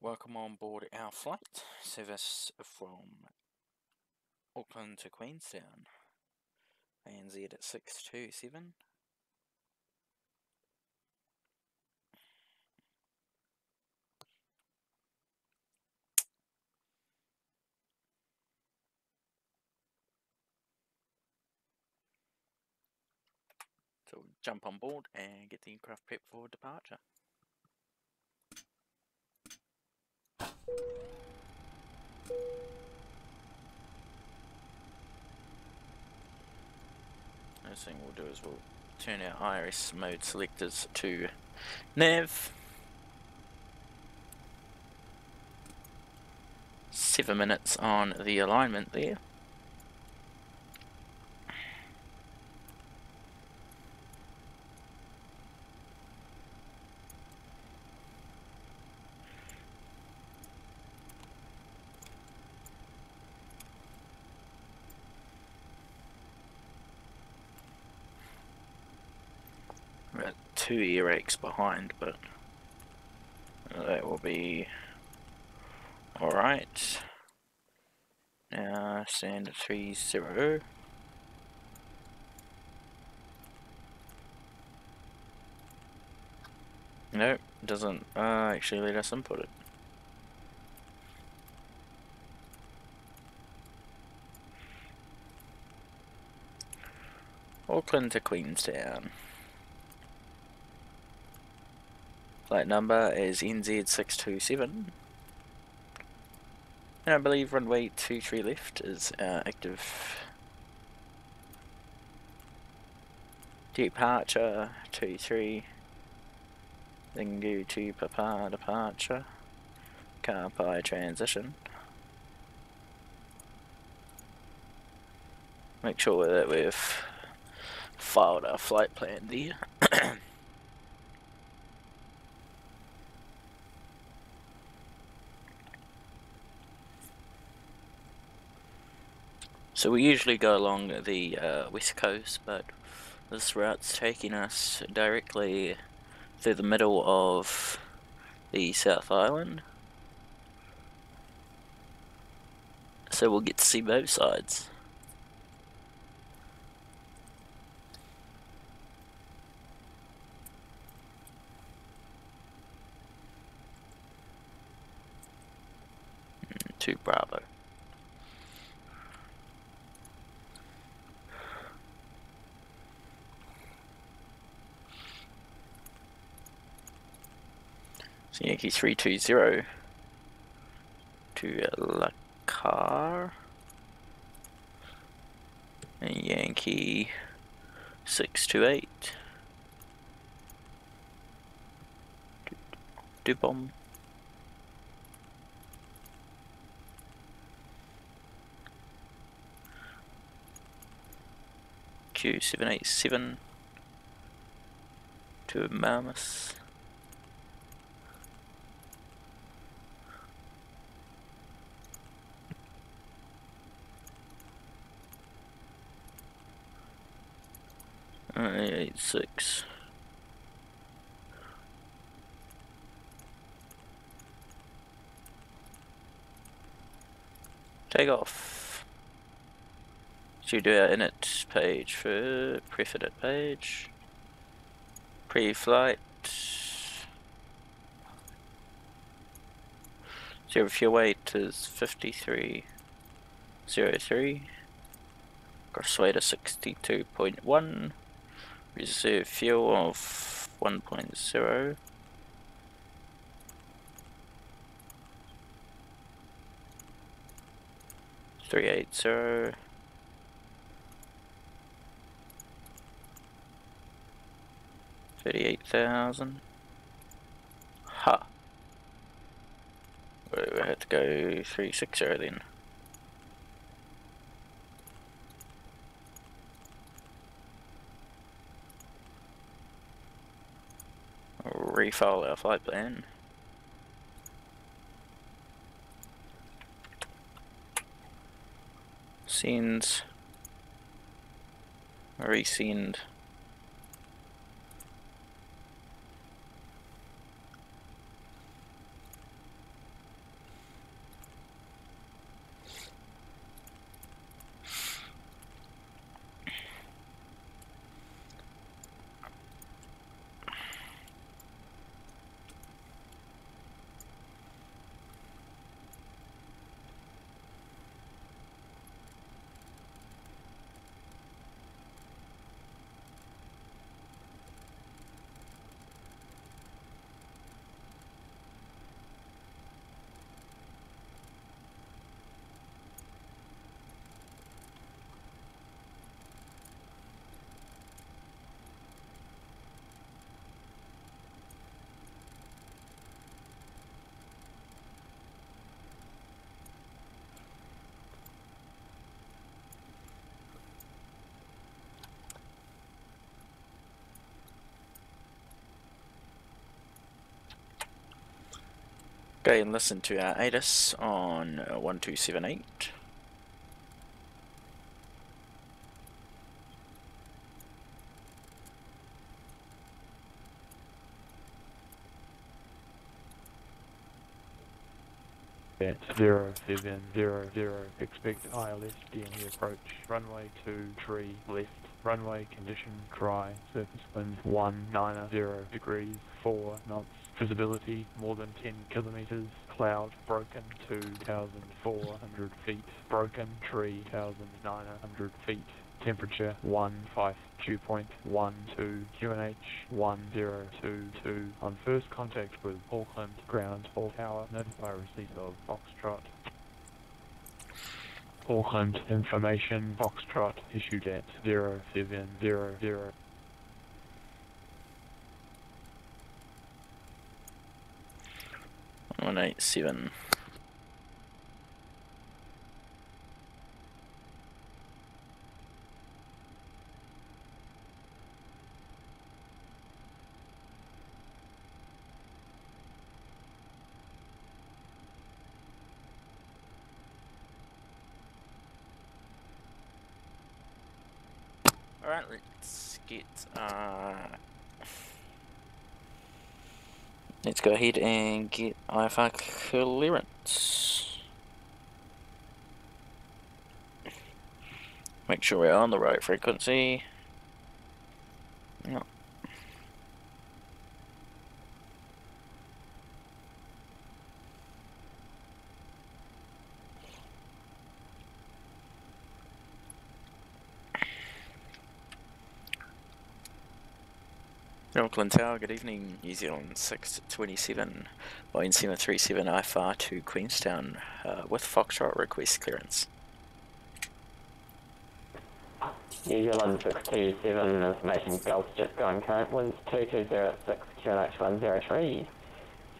Welcome on board our flight, service from Auckland to Queenstown, ANZ627. So we'll jump on board and get the aircraft prepped for departure. First thing we'll do is we'll turn our IRS mode selectors to nav. 7 minutes on the alignment there. We're about 2 earaches behind, but that will be alright. Now stand at 30. No, it doesn't actually let us input it. Auckland to Queenstown. Flight number is ANZ627. And I believe runway 23 left is active. Departure 23. Then go to Papa departure. Car transition. Make sure that we've filed our flight plan there. So we usually go along the west coast, but this route's taking us directly through the middle of the South Island. So we'll get to see both sides. To Bravo. So Yankee 320 to La Car, and Yankee 628 to Dubom. Q787 to Marmas. ANZ6. Take off. Should do our init page for pre-fitted page. Pre-flight. Zero fuel weight is 5303. Gross weight is 62.1. Reserve fuel of 1.0. $380. $38,000. Ha. We had to go 360 then. Refile our flight plan. Send. Resend. Go and listen to our ATIS on 1278. At 0700, expect ILS DME approach, runway 23 left, runway condition dry, surface wind 190 degrees, 4 knots, visibility more than 10 kilometers, cloud broken 2,400 feet, broken 3,900 feet, temperature 15, dew point 12, QNH 1022. On first contact with Auckland ground all tower, notify receipt of Foxtrot. Auckland information Foxtrot issued at 0700. 187. Alright, let's go ahead and get IFR clearance. Make sure we're on the right frequency. No. Auckland Tower, good evening. New Zealand 627, Boeing 737 IFR to Queenstown with Foxtrot request clearance. New Zealand 627, information Gulf jet going current winds 2206, QNH 103.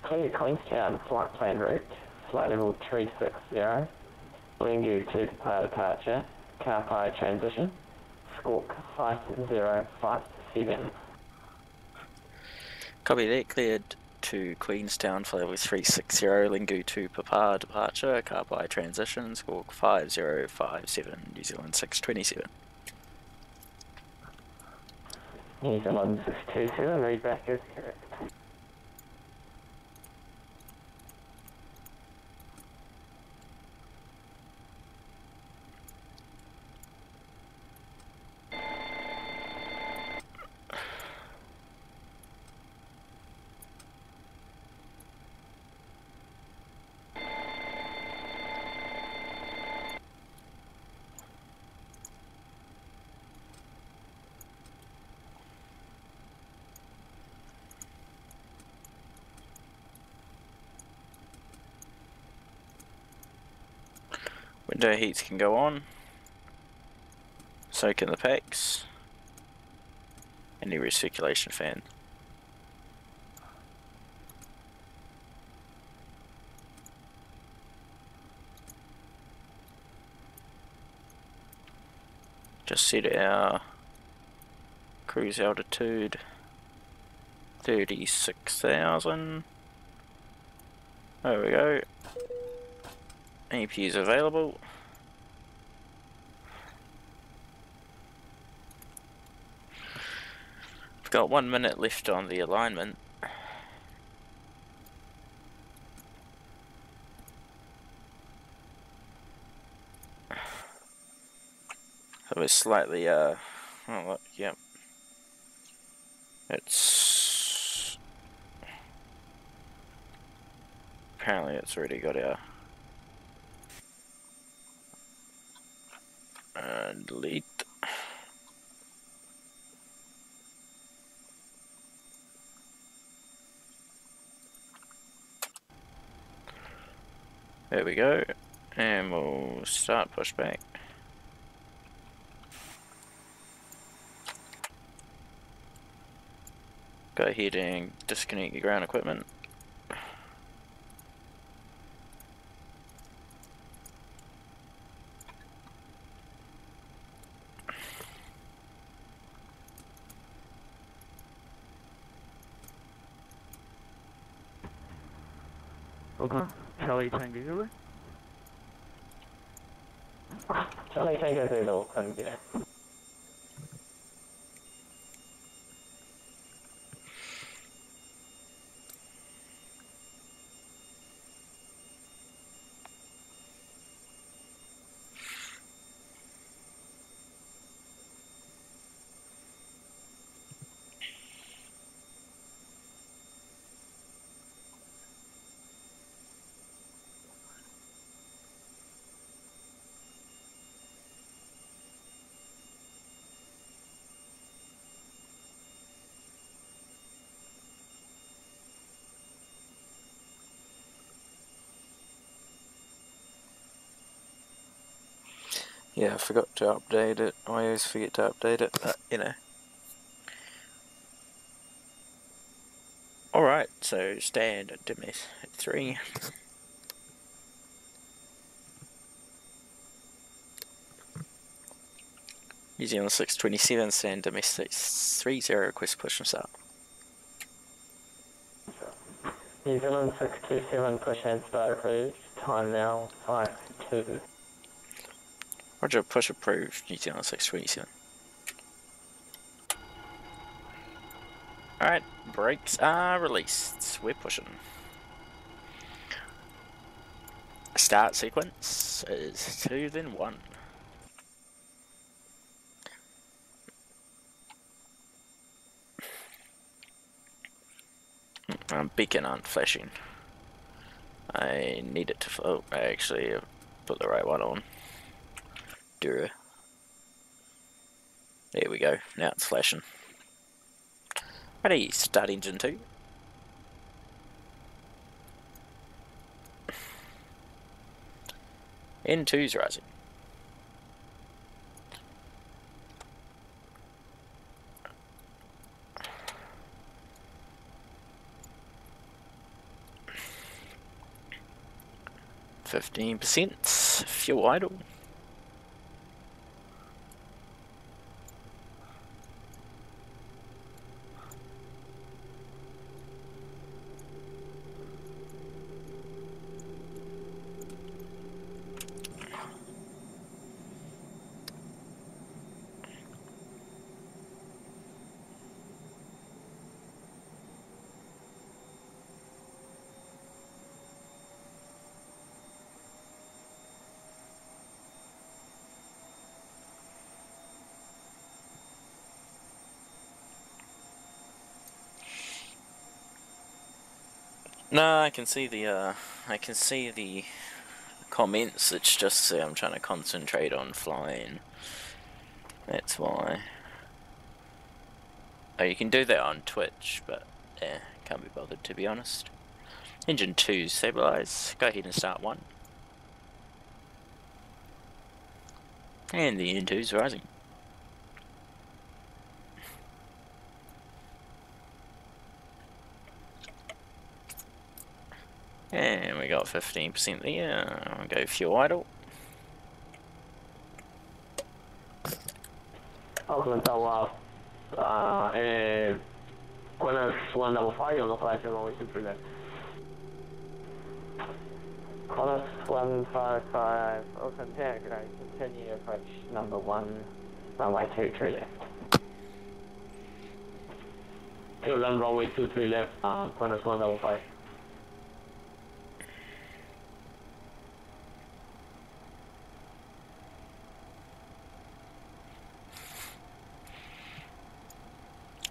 Clear Queenstown, flight plan route, flight level 360, Lingu to departure, car pilot transition, squawk 5057. Copy that, cleared to Queenstown, flight level 360, Lingu to Papa departure, car by transition, squawk 5057, New Zealand 627. New Zealand 627, readback is correct. Window heats can go on. Soak in the packs. And the recirculation fan. Just set our cruise altitude 36,000. There we go. APUs available. We've got 1 minute left on the alignment. So we're slightly, oh look, yep. It's, apparently it's already got our, delete. There we go, and we'll start pushback. Go ahead and disconnect your ground equipment. Auckland, Charlie Tango Zulu. Charlie Tango Zulu, Auckland, yeah. Yeah, I forgot to update it. I always forget to update it, but you know. Alright, so stand domestic 3. New Zealand 627, stand domestic 30, request push and start. New Zealand 627, push and start approved. Time now, 5-2. Roger, push approved, New Zealand 627. Alright, brakes are released. We're pushing. Start sequence is 2 then 1. Beacon aren't flashing. I need it to. Oh, I actually put the right one on. Dura. There we go. Now it's flashing. Ready, start engine 2. N2's rising. %, fuel idle. No, I can see the comments. It's just I'm trying to concentrate on flying. That's why. Oh, you can do that on Twitch, but yeah, can't be bothered to be honest. Engine 2 stabilize. Go ahead and start 1. And the N2's rising. And we got 15% there. I'll go fuel idle. Auckland Tower, Qantas 155 on the flight and always through that. Qantas 155, Auckland Tower, continue approach number 1, runway 23 left. Runway 23 left, Qantas 155.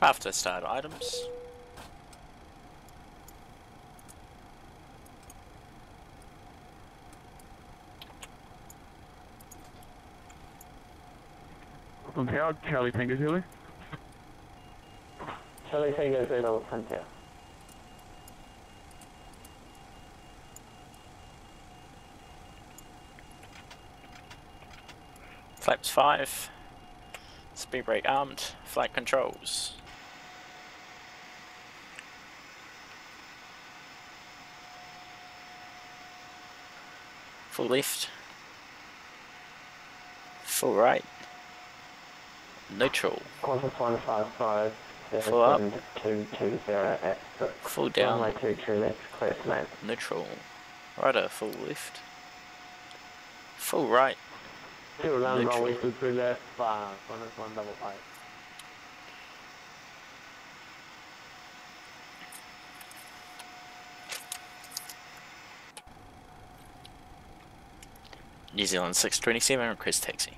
After start items. Auckland Tower, Charlie Tango Zulu. Charlie Tango Zulu, Auckland Tower. Flaps 5. Speed brake armed. Flight controls. Full left. Full right. Neutral. Qantas 155, Full up. 220 at 6. Full down. Runway 23 left, clear to land. Neutral. Right, a full left. Full right. Still around Neutral. runway 23 left, 115. New Zealand 627, request taxi.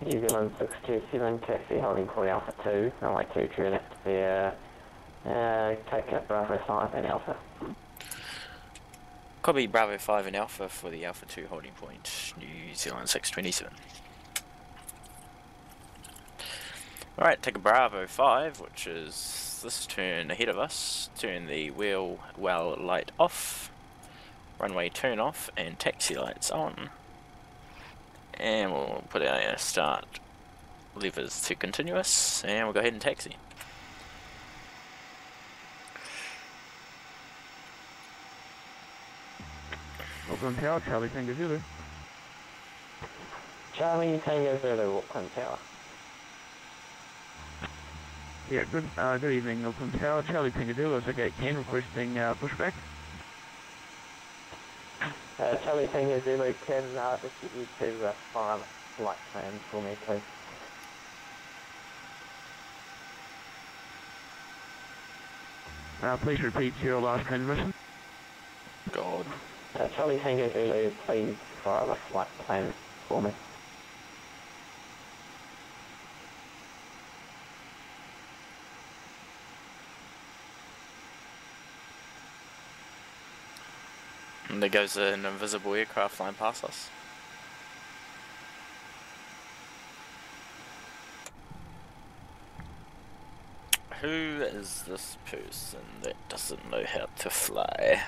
New Zealand 627, taxi holding point Alpha 2, runway 23 left there. Take up Bravo 5 and Alpha. Copy Bravo 5 and Alpha for the Alpha 2 holding point, New Zealand 627. Alright, take a Bravo 5, which is this turn ahead of us. Turn the wheel well light off. Runway turn off and taxi lights on. And we'll put our start levers to continuous and we'll go ahead and taxi. Auckland Tower, Charlie Tango Zulu. Charlie Tango Zulu, Auckland Tower. Yeah, good evening, Auckland Tower, Charlie Tango Zulu, okay, 10 requesting pushback. Charlie Tango Zulu, can just get you to fire the flight plan for me, please. Please repeat your last transmission. God. Charlie Tango Zulu, please fire the flight plan for me. And there goes an invisible aircraft flying past us. Who is this person that doesn't know how to fly?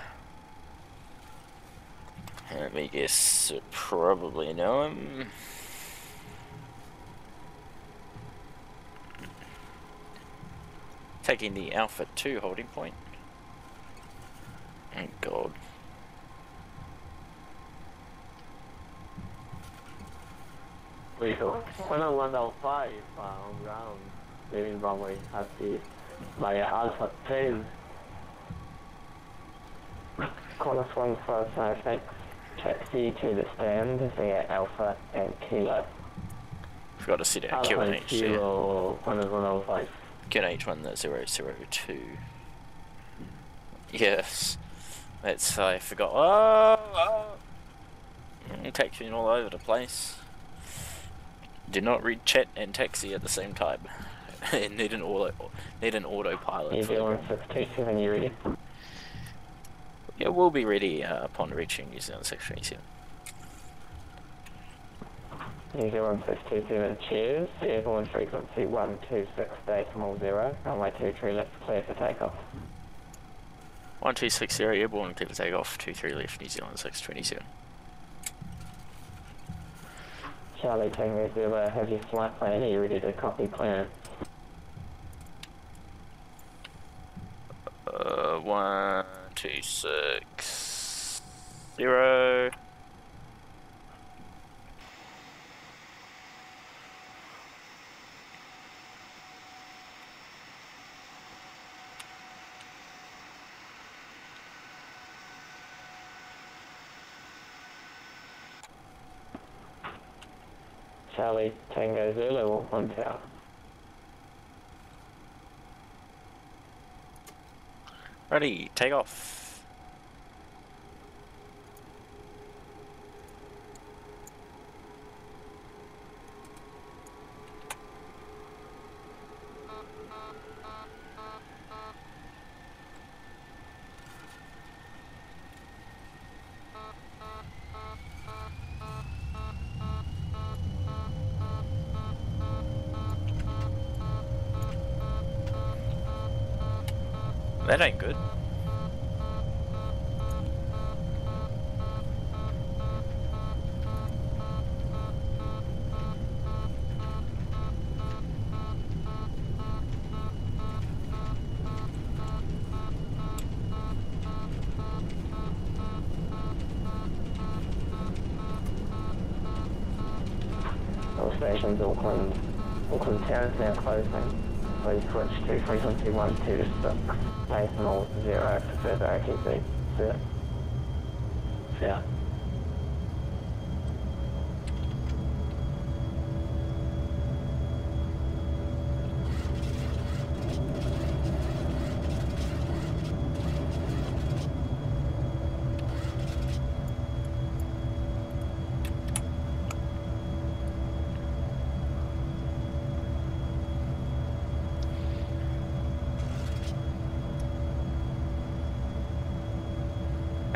Let me guess, probably know him. Taking the Alpha 2 holding point. Oh God. Vehicle 10105 on ground, leaving runway RC via Alpha 10. Corner 1556, taxi to the stand via Alpha and Kilo. Forgot to set our Alpha QNH there. Kilo 10105. QNH 1002. Yes. That's, I forgot. Oh! Taxiing all over the place. Do not read chat and taxi at the same time. need an autopilot. New Zealand 627, you ready? Yeah, we'll be ready upon reaching New Zealand 627. New Zealand 627, cheers. Airborne frequency 126 decimal 0. Runway 23 left, clear for takeoff. 1260 airborne, clear to take off. 23 left, New Zealand 627. Charlie Tango Zulu, have your flight plan? Are you ready to copy clearance? 1260. Charlie Tango Zulu, Auckland Tower. Ready, take off. That ain't good. All stations, Auckland Tower is now closing. Please switch to frequency 126, decimal 0 for further ATC. Yeah.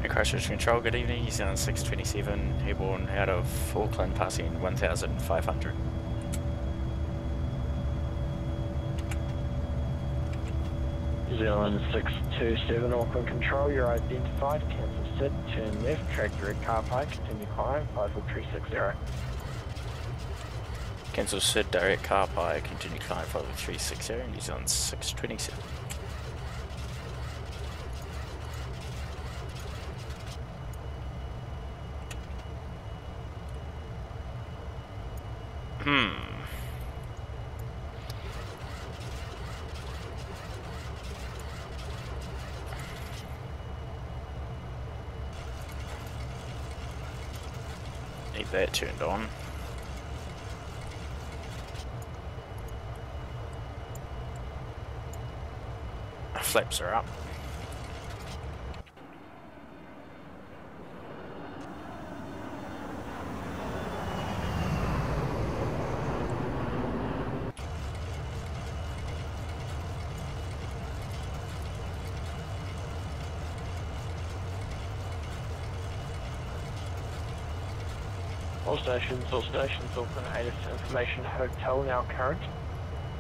Christchurch Control, good evening. New Zealand 627, airborne out of Auckland, passing 1,500. New Zealand 627, Auckland Control, you're identified. Cancel sit, turn left, track direct car park, continue climb, 54360. Cancel Sid, direct car by continue climb 54360, New Zealand 627. Need that turned on. Flaps are up. All stations, Auckland ATIS information hotel now current.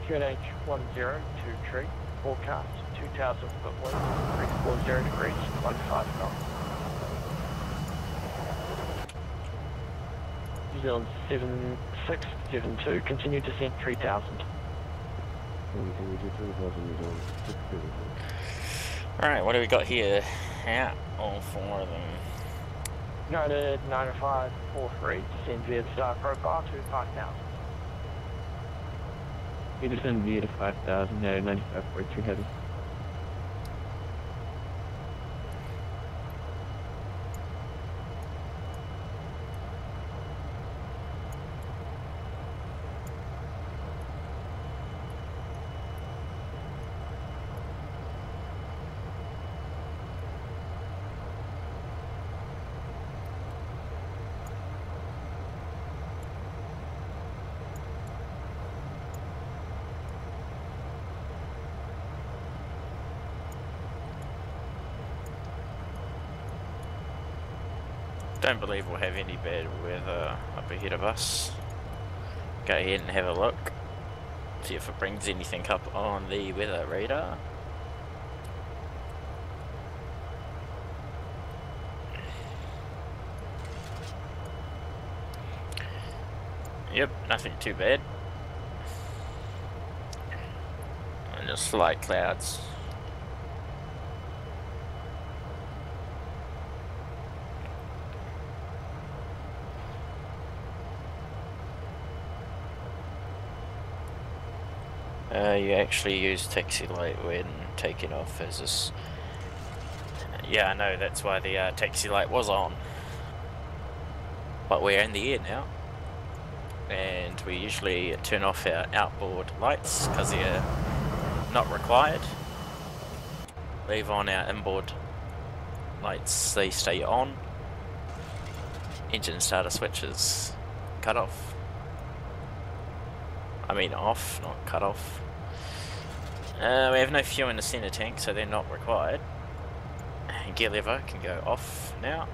QNH 1023, forecast 2,000 foot wind, 340 degrees, 15 knots. New Zealand 7672, continue descent 3,000. Alright, what do we got here? Out all four of them. United 9543, descend via the star profile to 5,000. You descend via to 5,000, no, 9543 heavy. Don't believe we'll have any bad weather up ahead of us. Go ahead and have a look. See if it brings anything up on the weather radar. Yep, nothing too bad. And just light clouds. You actually use taxi light when taking off as this. Yeah, I know, that's why the taxi light was on. But we're in the air now. And we usually turn off our outboard lights because they're not required. Leave on our inboard lights, they stay on. Engine starter switches cut off. I mean off, not cut off. We have no fuel in the center tank, so they're not required. Gear lever can go off now.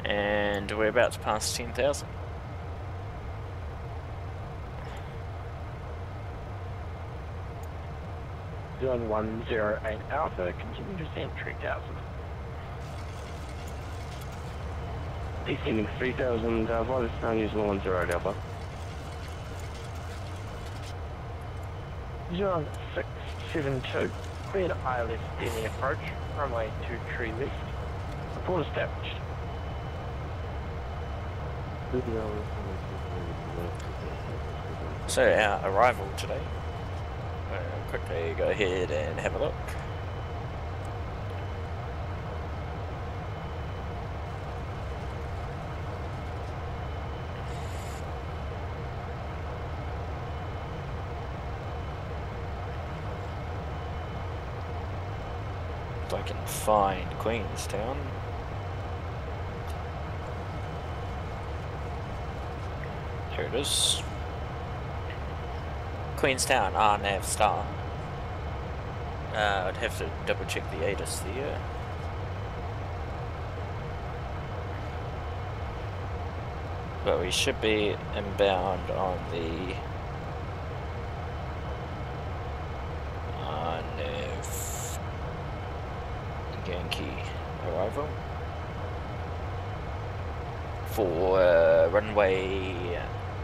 And we're about to pass 10,000. Zone 108 Alpha, continue descent 3,000. Descending 3,000, Violet Star, New Zealand 10 Alpha. Zone 672, cleared ILS any approach, runway 23 left. Report established. So our arrival today, quickly go ahead and have a look. If I can find Queenstown. Here it is. Queenstown, RNAV star. I'd have to double check the ATIS there. But we should be inbound on the RNAV Yankee arrival for runway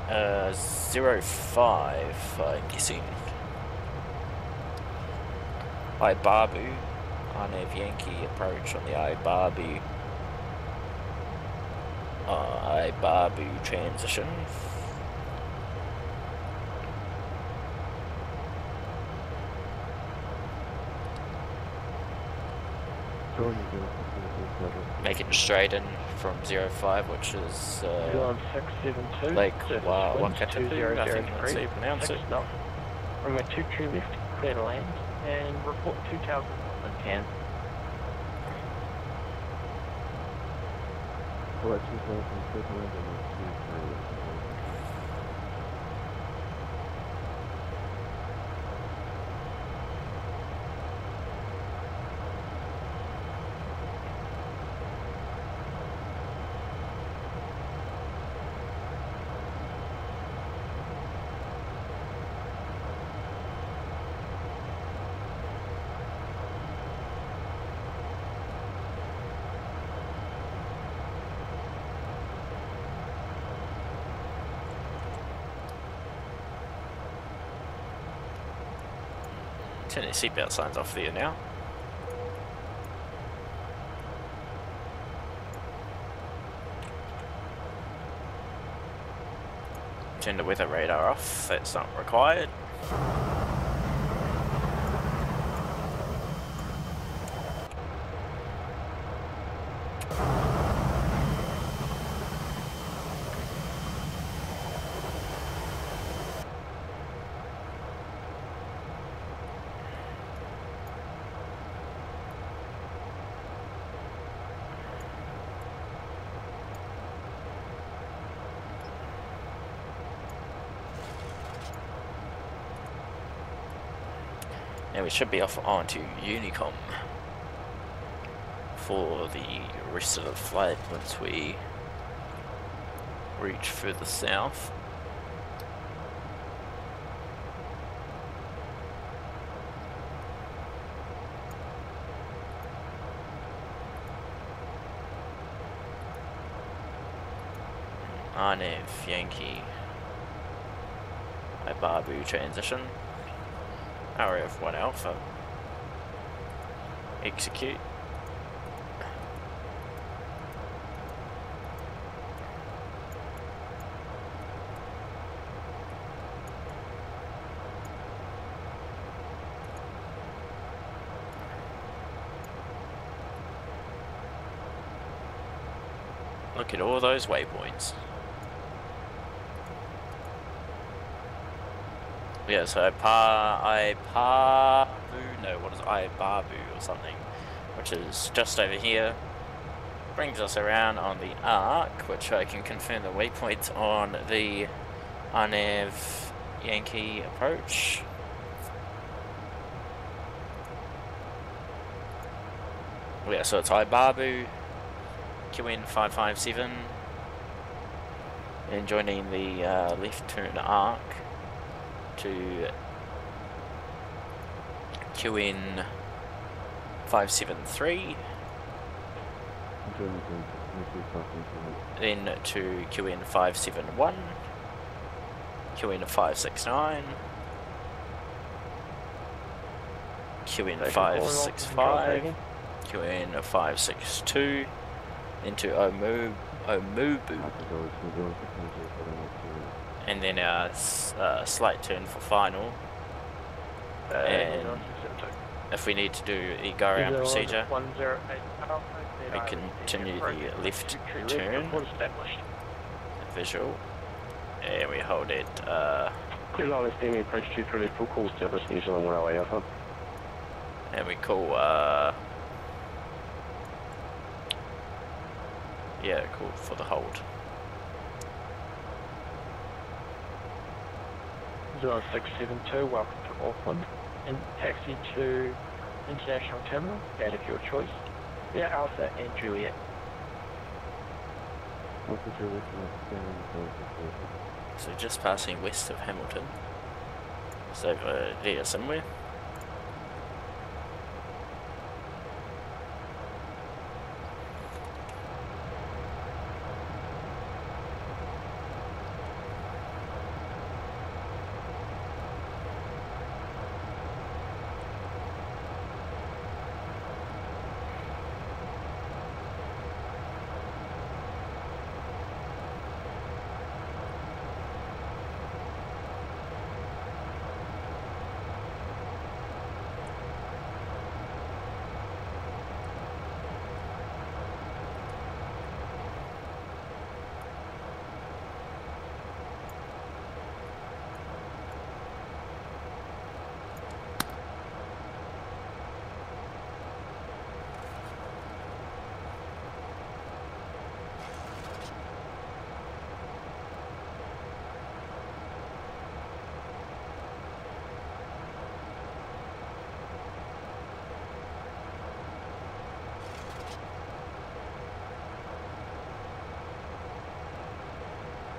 05, I'm guessing. Ibabu, RNAV Yankee approach on the Ibabu. Ibabu transition. Making straight in from 05, which is ANZ627 Lake Wakatipu, I think that's how you pronounce it. Runway 23 left, clear to land, and report 2000 on 10. Turn your seatbelt signs off there now. Turn the weather radar off, that's not required. Now we should be off onto Unicom for the rest of the flight once we reach further south. RNAV Yankee Ibabu transition. RF1 Alpha. Execute. Look at all those waypoints. Yeah, so Ibabu or something, which is just over here, brings us around on the arc, which I can confirm the waypoints on the RNAV Yankee approach. Yeah, so it's Ibabu, QN557, and joining the left turn arc to QN573, then to QN571, QN569, QN565, QN562, into Omubu. And then our slight turn for final. And if we need to do the go around procedure, we continue the left turn, visual, and we hold it. Clear line left me approach 23 full call established New Zealand 108 Alpha. And we call yeah, call for the hold. 0672, welcome to Auckland. And taxi to International Terminal, date of your choice. Yeah, Alpha and Juliet. So just passing west of Hamilton. So over there somewhere.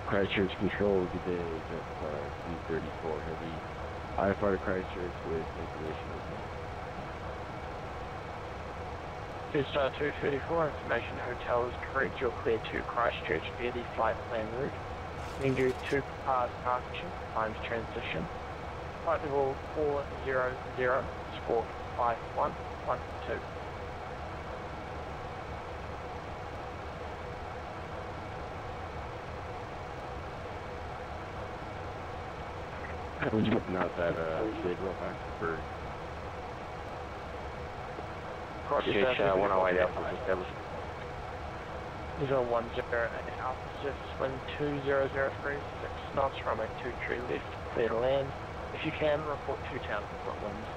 Christchurch Control, good day, Jet 334 Heavy. IFR to Christchurch with information open. Star 234, information hotel is correct. You're clear to Christchurch via the flight plan route. You can do 2 cars departure, times transition. Flight level 400, score 5112. Would you not that shade real fast for Christchurch 108 Alpha is established. 010 Alpha 6, wind 2003, 6 knots, runway 23 left, clear to land. If you can, report 2 town front winds.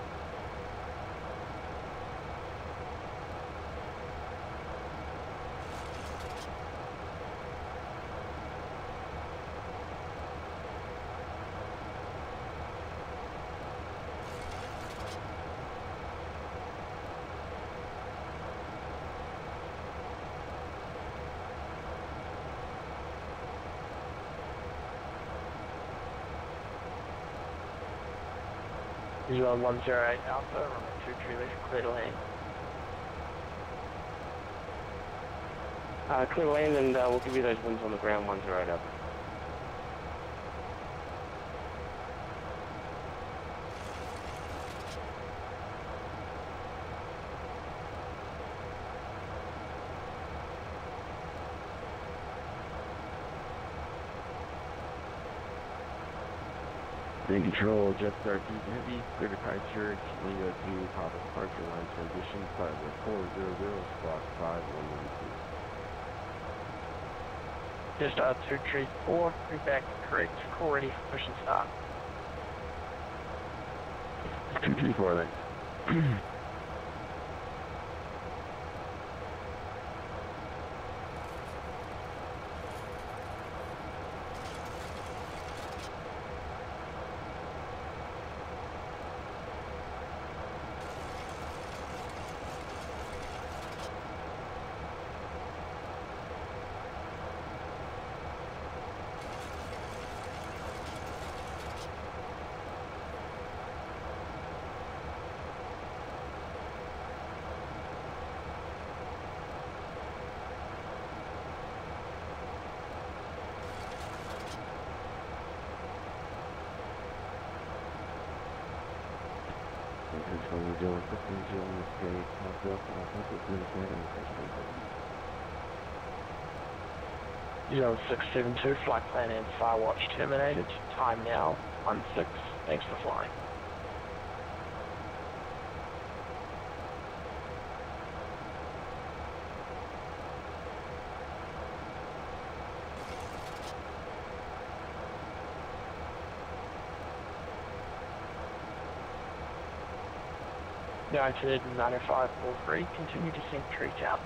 Visual 108 Alpha, runway 23 left, clear to land. Clear to land and we'll give you those winds on the ground 108 Alpha. in control, Jetstar 2 Heavy, clear to Christchurch, Leo 2, Papa departure line transition, flight level 400, squawk 5112. Jetstar 234, feedback correct, call ready for push and start. 234, thanks. 0672, flight plan and Firewatch terminated. Time now, 16. Thanks for flying. United 90543, continue descent 3000.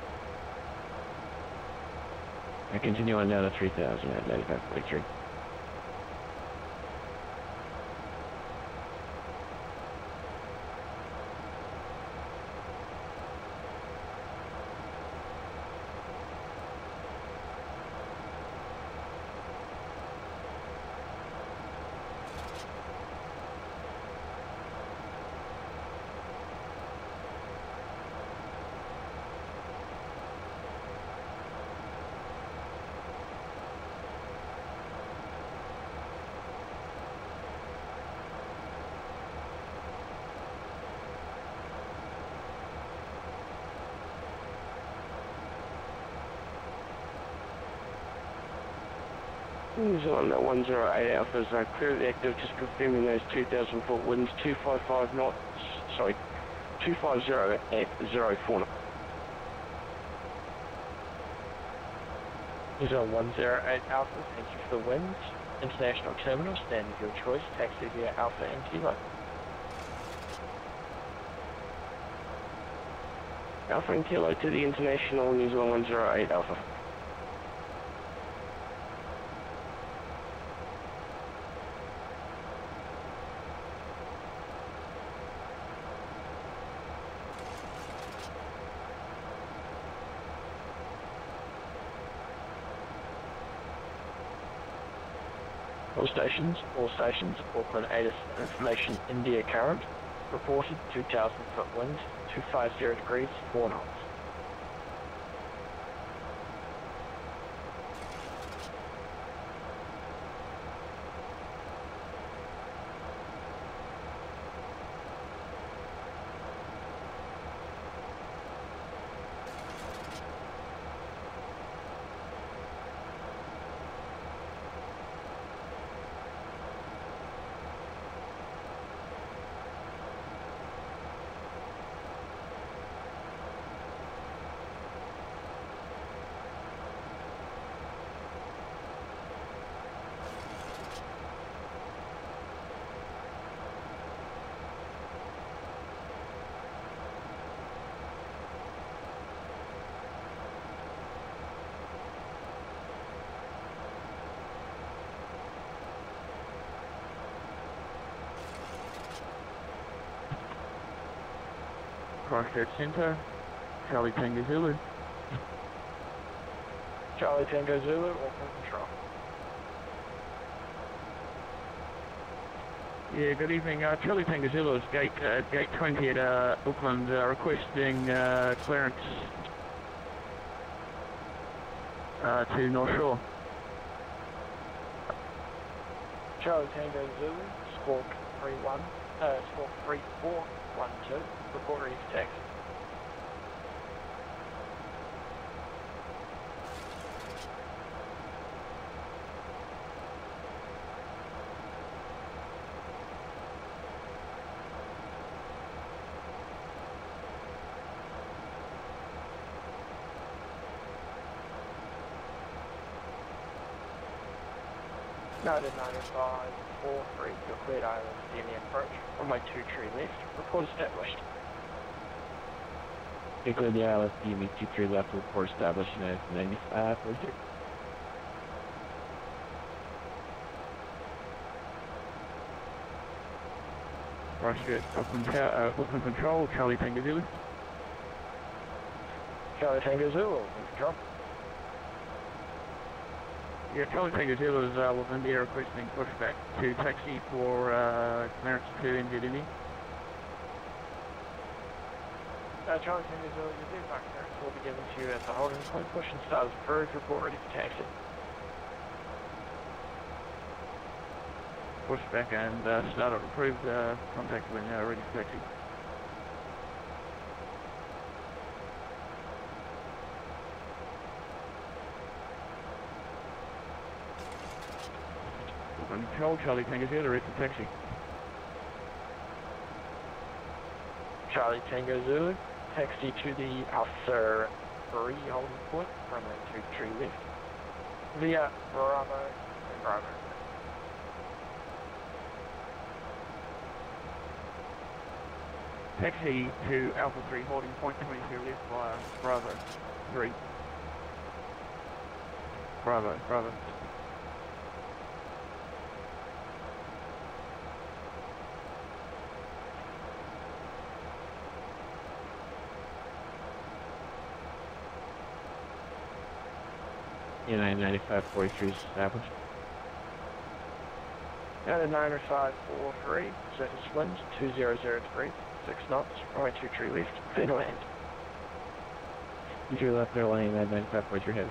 I continue on down to 3000 at 9543. New Zealand 108 Alpha is clearly active, just confirming those 2,000 foot winds, 255 knots, sorry, 250 at 04 knots. New Zealand 108 Alpha, thank you for the winds. International Terminal, stand of your choice, taxi via Alpha and Kilo. Alpha and Kilo to the International, New Zealand 108 Alpha. All stations, Auckland ATIS information, India current, reported 2,000 foot wind, 250 degrees, 4 knots. Christchurch Centre, Charlie Tango Zulu. Charlie Tango Zulu, Auckland Control. Yeah, good evening. Charlie Tango Zulu is gate 20 at Auckland, requesting clearance to North Shore. Charlie Tango Zulu, squawk 3412, report ready for taxi. United 9543, you're cleared island DME approach. Runway 23 left, report established. Declare the ILS DME 23 left, report established at 9543. Christchurch, Auckland Control, Charlie Tango Zulu. Charlie Tango Zulu, Auckland Control. Yeah, Charlie Tango Zulu is with India requesting pushback to taxi for clearance to NZME. Charlie Tango Zulu, your VFAR clearance will be given to you at the holding point. Push and start is approved, report ready for taxi. Pushback and start approved, contact when ready for taxi. Control Charlie Tango Zulu, rest of taxi. Charlie Tango Zulu, taxi to the Alpha 3 holding point, runway 23 left, via Bravo and Bravo. Taxi to Alpha 3 holding point 22 left via Bravo 3. Bravo, Bravo. United 9543 is established. United 9543, surface wind 200 degrees, 6 knots, runway 23 left, clear to land. You drew left there, landing United 9543 head.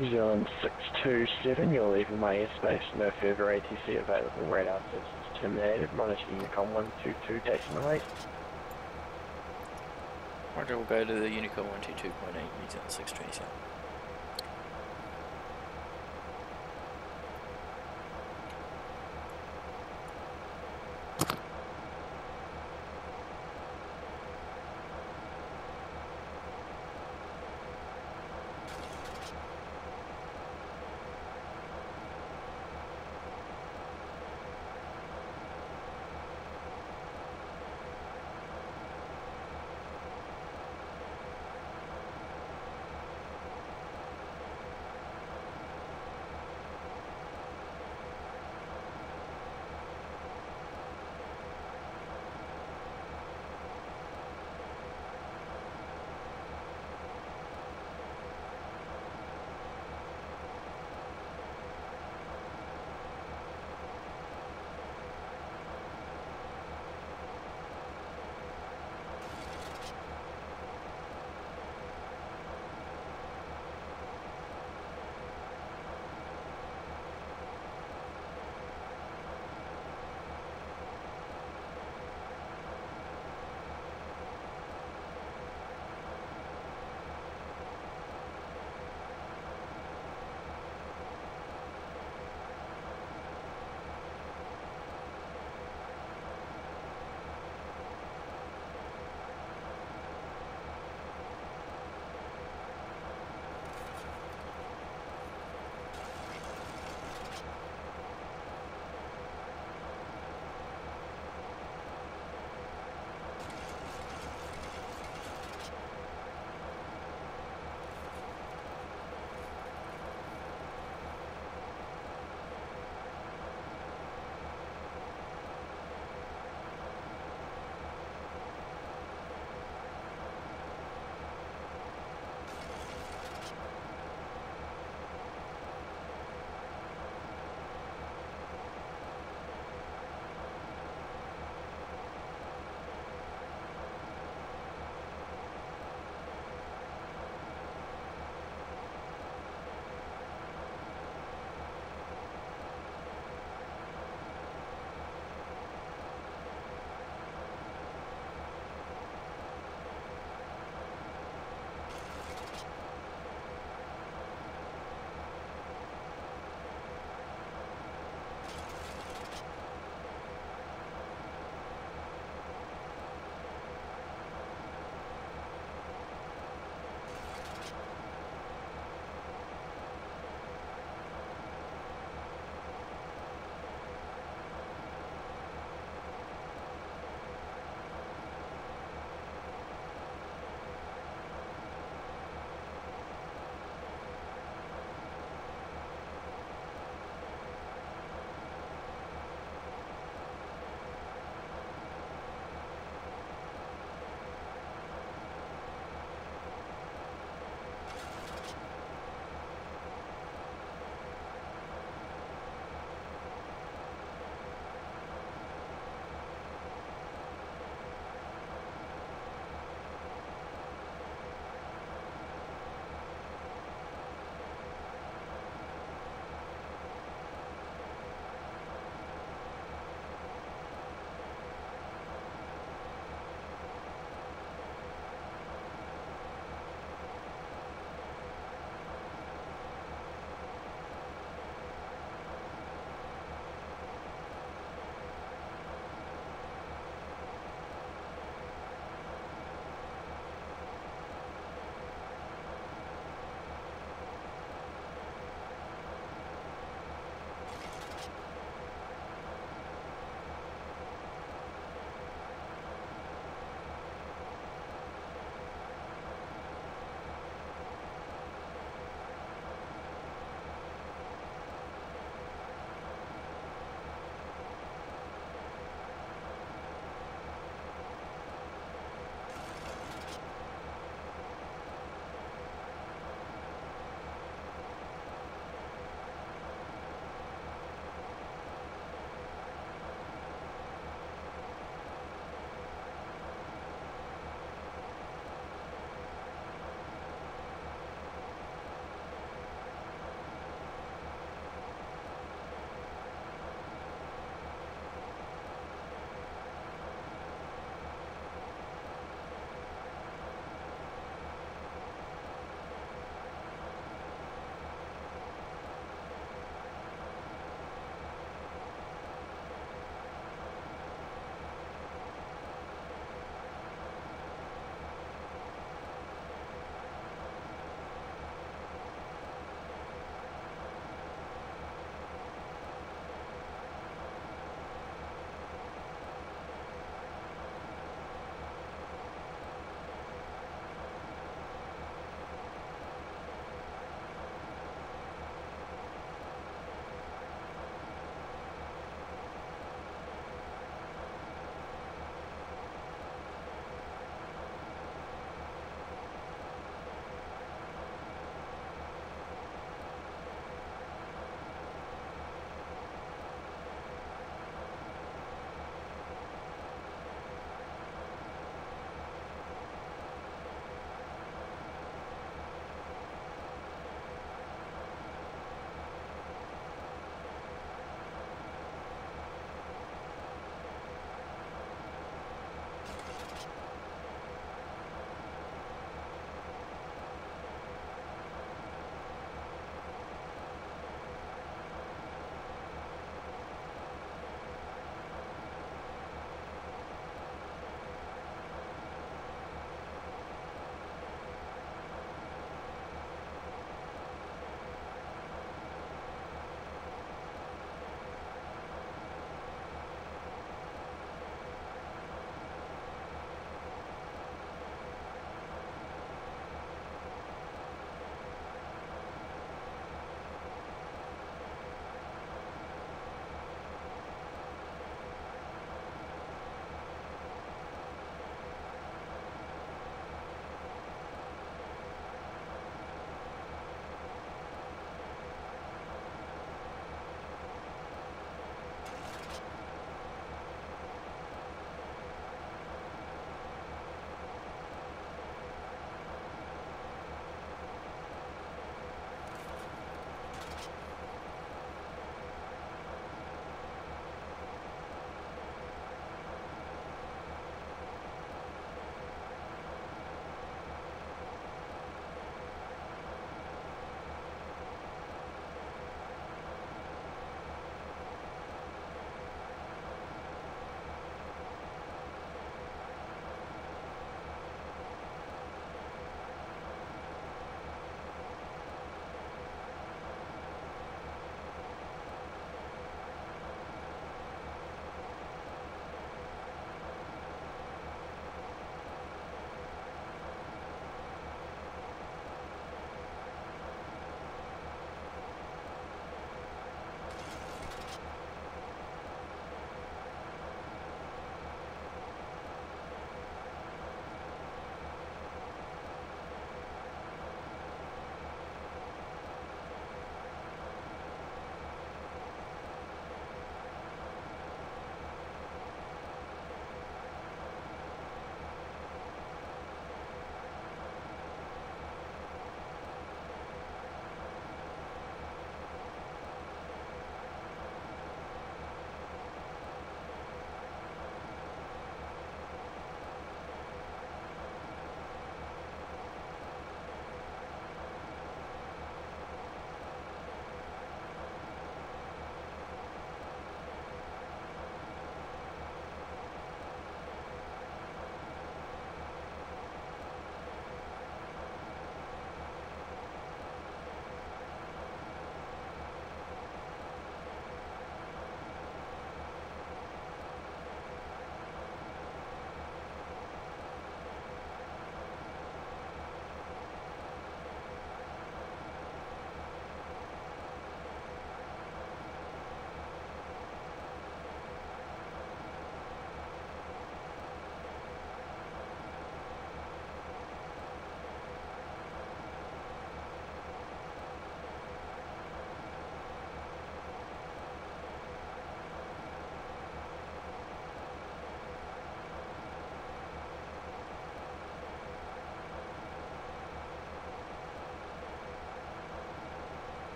New Zealand 627, you're leaving my airspace, no further ATC available, radar services terminated, monitor Unicom 122, taking away. Roger, we'll go to the Unicom 122.8, New Zealand 627.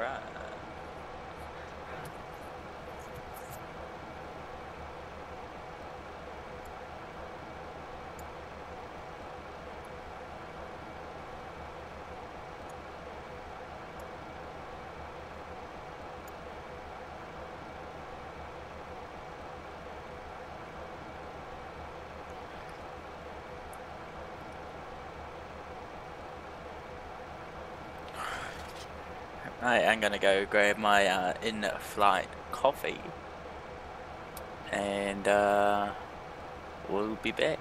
Alright. Right, I'm gonna go grab my in-flight coffee, and we'll be back.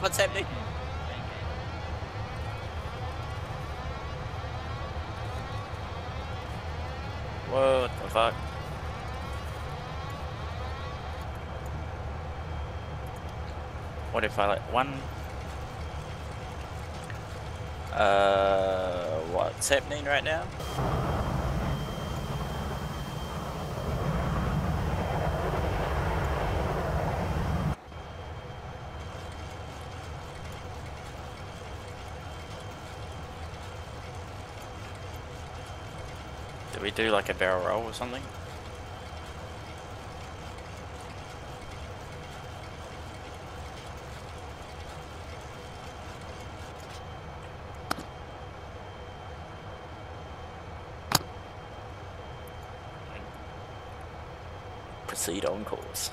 What's happening? What the fuck? What if I like one? What's happening right now? Did we do like a barrel roll or something? Proceed on course.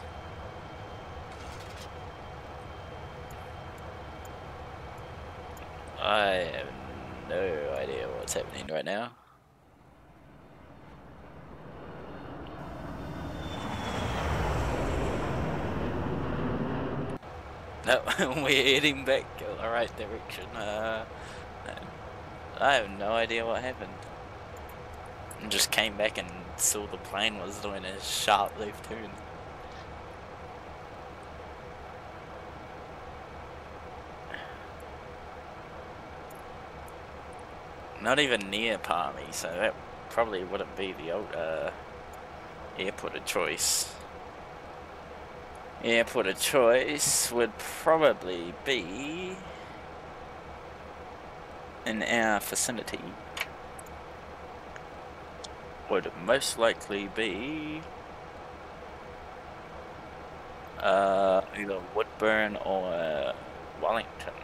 I have no idea what's happening right now. No, we're heading back in the right direction. I have no idea what happened. And just came back and saw the plane was doing a sharp left turn. Not even near Palmy, so that probably wouldn't be the old airport of choice. Airport of choice would probably be in our vicinity. Would most likely be either Woodburn or Wellington.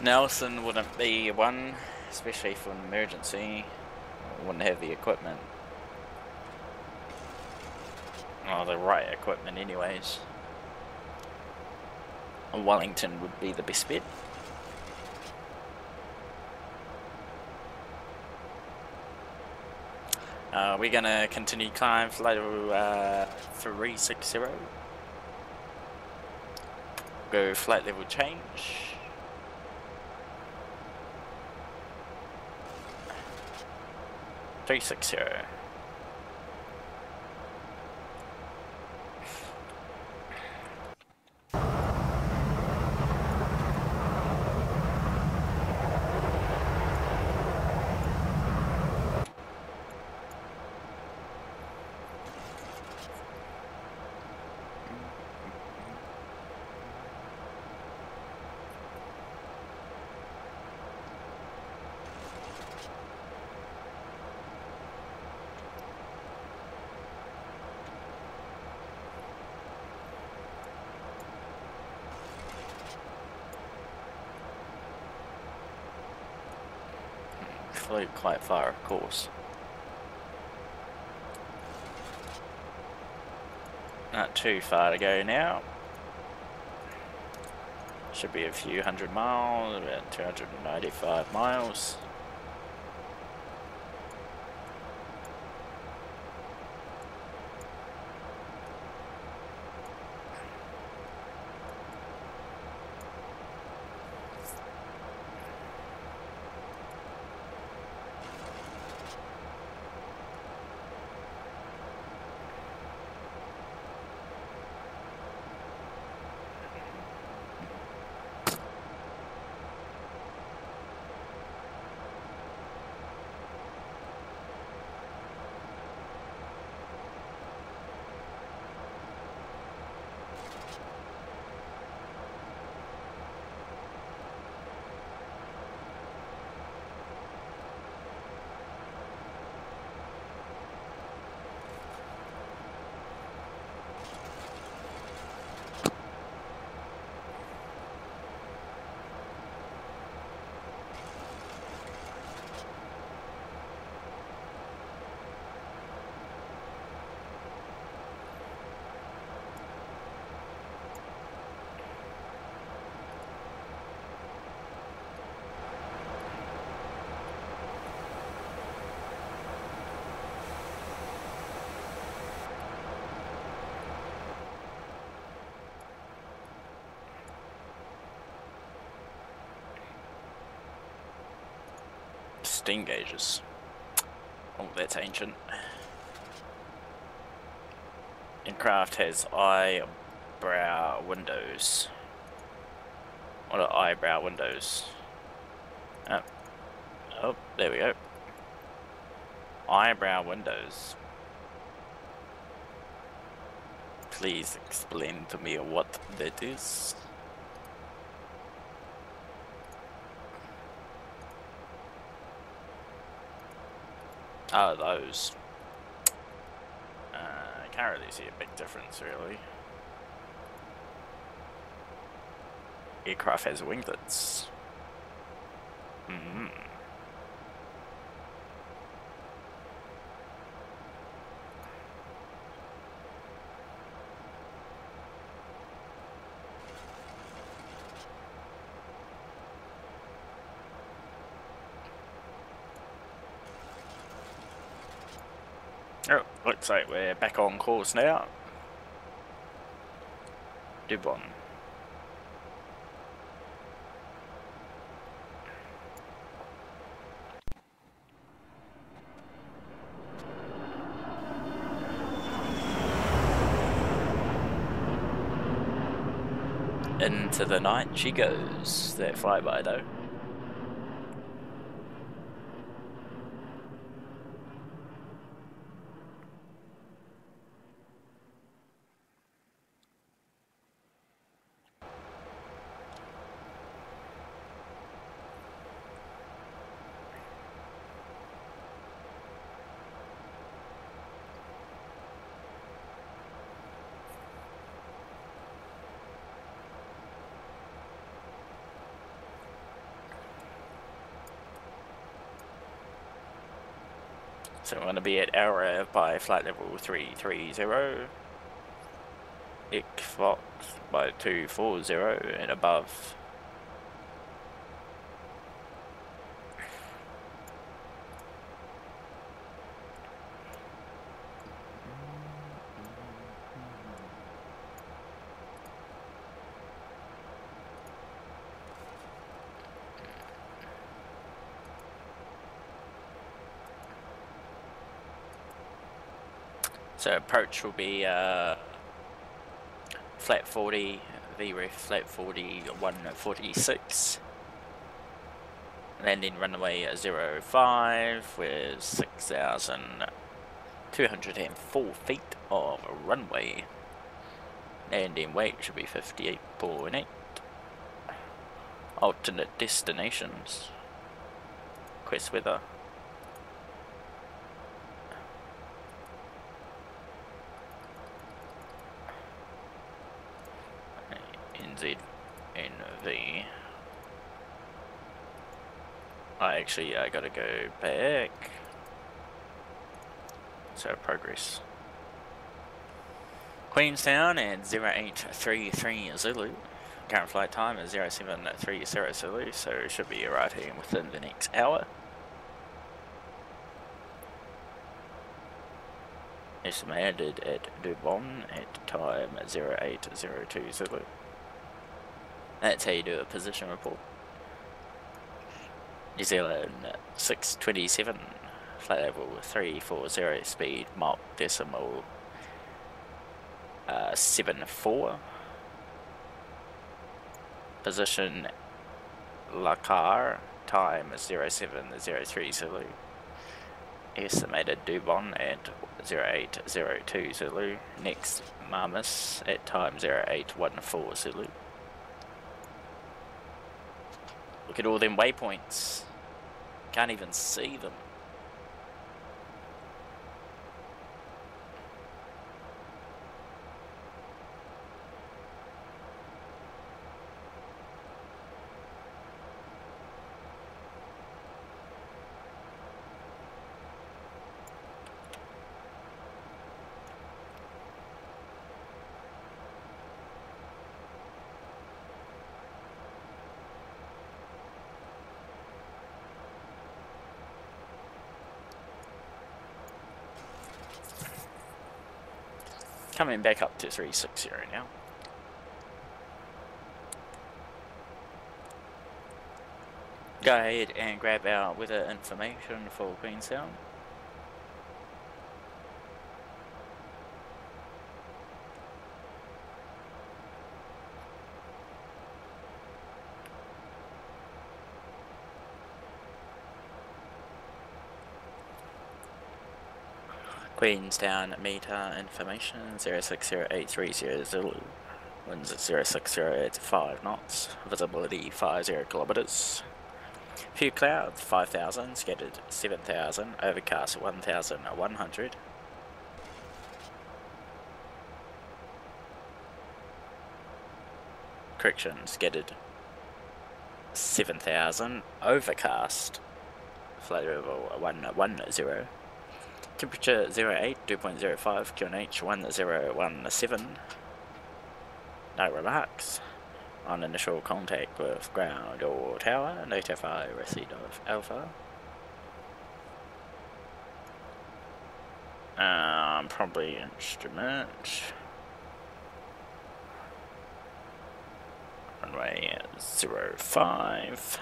Nelson wouldn't be one, especially for an emergency. Wouldn't have the equipment. Oh, the right equipment anyways. Wellington would be the best bet. We're gonna continue climb flight level 360. Go flight level change. Three 60. Flew quite far, of course. Not too far to go now. Should be a few hundred miles, about 295 miles. Steam gauges. Oh, that's ancient. Aircraft has eyebrow windows. What are eyebrow windows? Oh, there we go. Eyebrow windows. Please explain to me what that is. Oh, those. I can't really see a big difference, really. Aircraft has winglets. Oh, looks like we're back on course now. Dubon. Into the night she goes. That flyby though. So we're going to be at LRAV by flight level 330, Ixeg by 240 and above. So approach will be flat 40, VREF flat 40, 146. Landing runway 05 with 6,204 feet of runway. Landing weight should be 58.8. Alternate destinations. Quest weather. NZNV. I gotta go back. So progress. Queenstown and 0833 Zulu. Current flight time is 0730 Zulu, so should be arriving within the next hour. Estimated at Dubon at time 0802 Zulu. That's how you do a position report. New Zealand 627, flight level 340, speed Mach decimal 74. Position Lakar, time 0703 Zulu. Estimated Dubon at 0802 Zulu. Next Marmis at time 0814 Zulu. Look at all them waypoints. Can't even see them. Coming back up to 360 now. Go ahead and grab our weather information for Queenstown. Queenstown meter information 060830 Zulu. Winds at 0608 knots. Visibility 50 kilometers. Few clouds 5,000. Scattered 7,000. Overcast 1,100. Correction, scattered 7,000. Overcast. Flight level 110. Temperature 08, 2.05, QNH 1017. No remarks. On initial contact with ground or tower, notify receipt of Alpha. Probably instrument. Runway 05.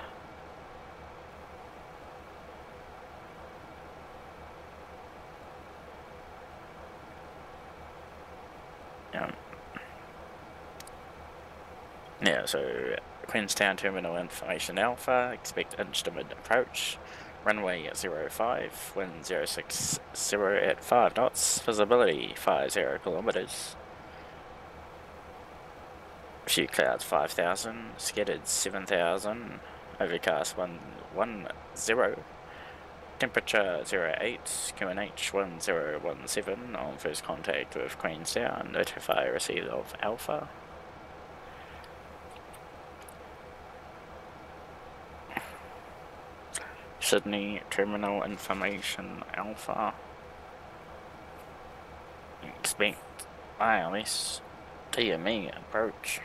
Yeah, so Queenstown Terminal Information Alpha, expect instrument approach, runway 05, wind 060 at 5 knots, visibility 50 kilometers, few clouds 5,000, scattered 7,000, overcast 110, temperature 08, QNH 1017, on first contact with Queenstown, notify receipt of Alpha. Sydney Terminal Information Alpha. Expect ILS TME approach.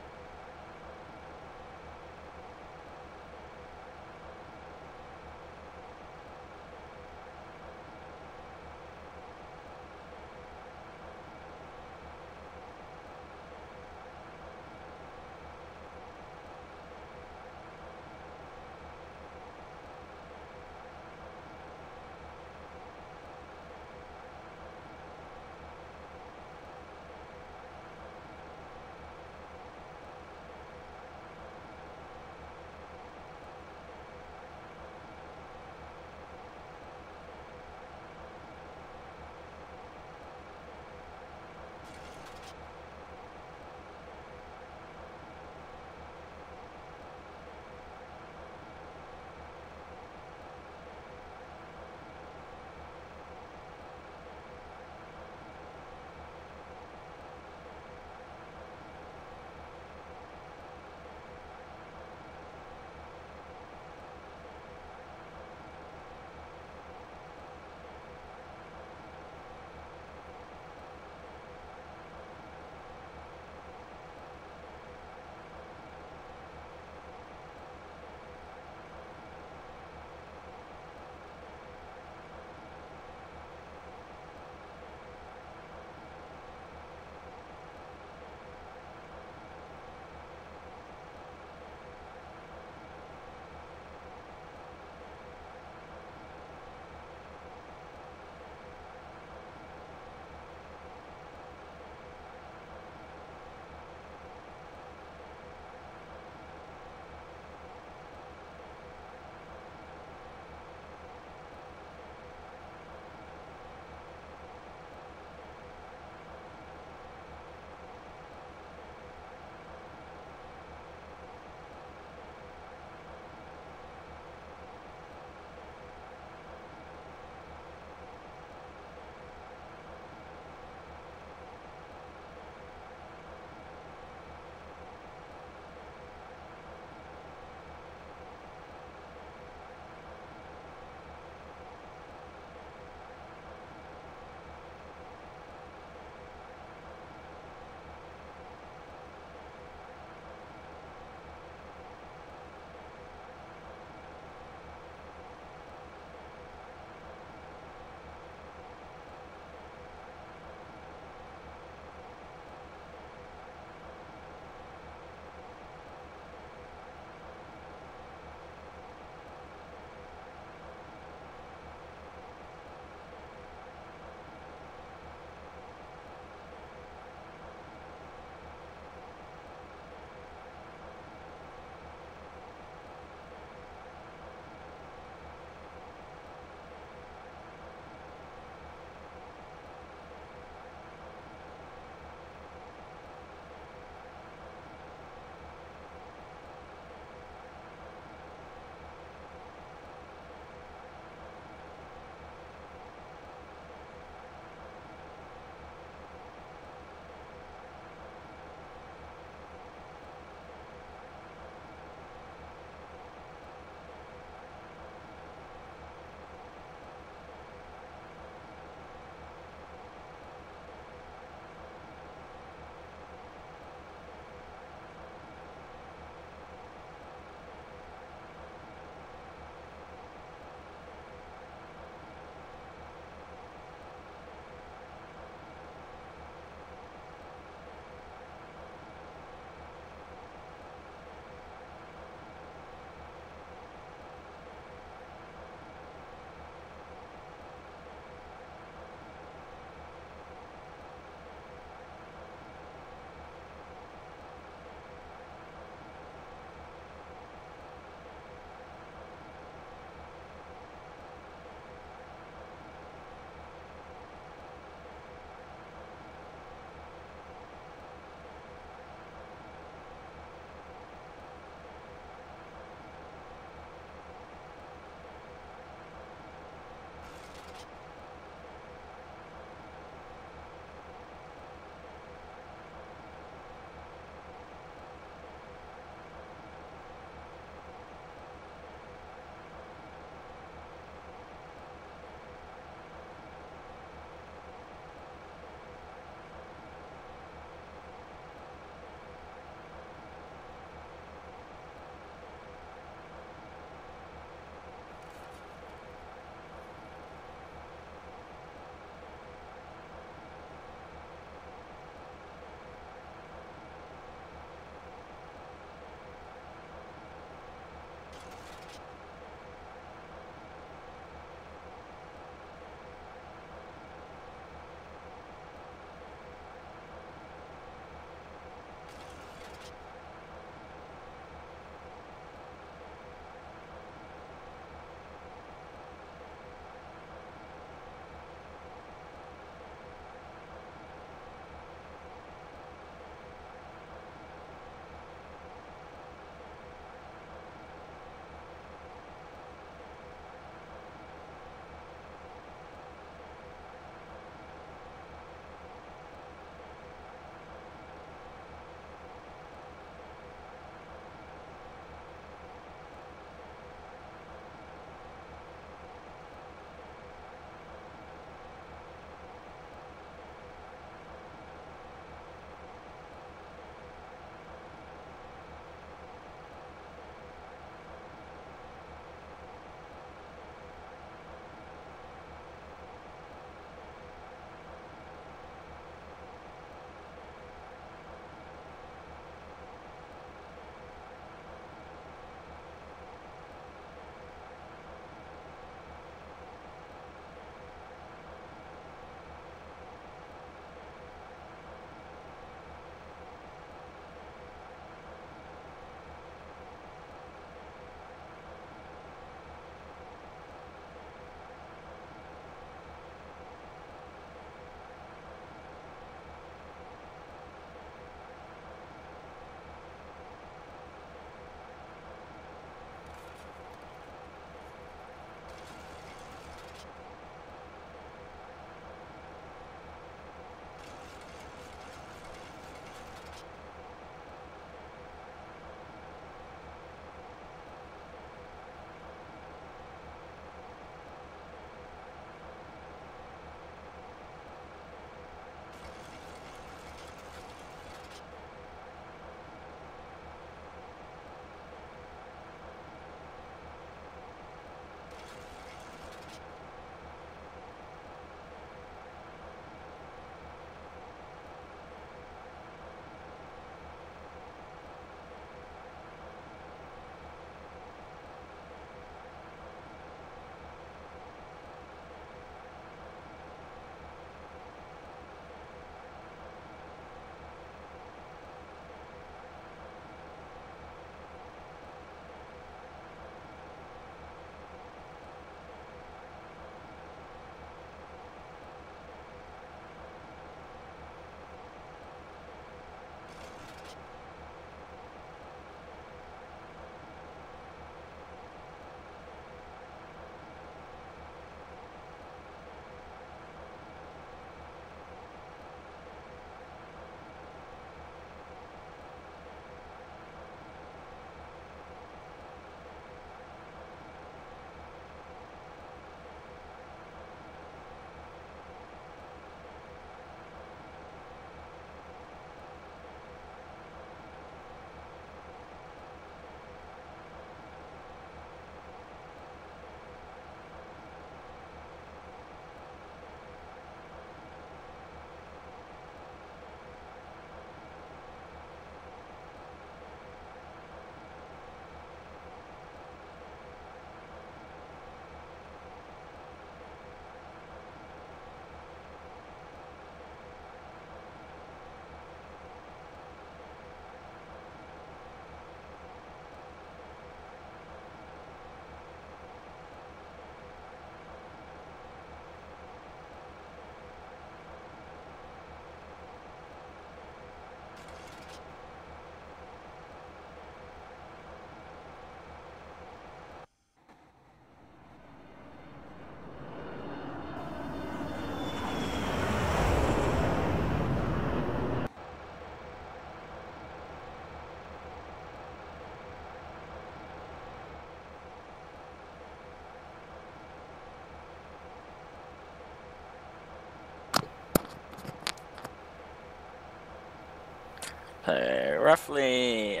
So roughly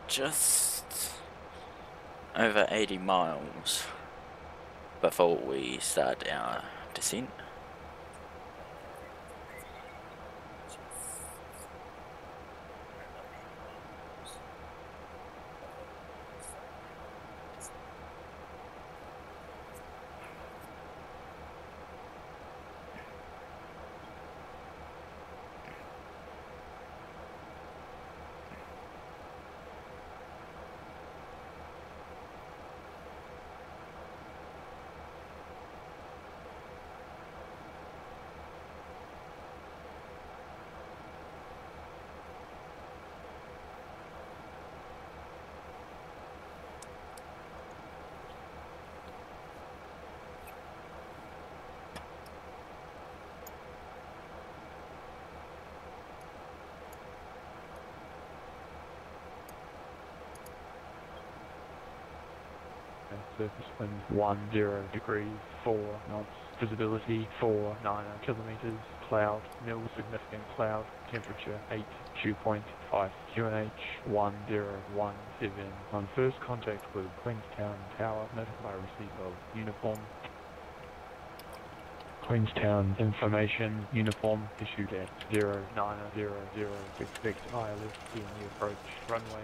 just over 80 miles before we start our descent. Surface wind 10 degrees, 4 knots, visibility 49 kilometers, cloud, nil significant cloud, temperature 8, dew point 5, QNH 1017. On first contact with Queenstown Tower, notify receipt of uniform. Queenstown information uniform issued at 0900. Expect ILS DME approach. Runway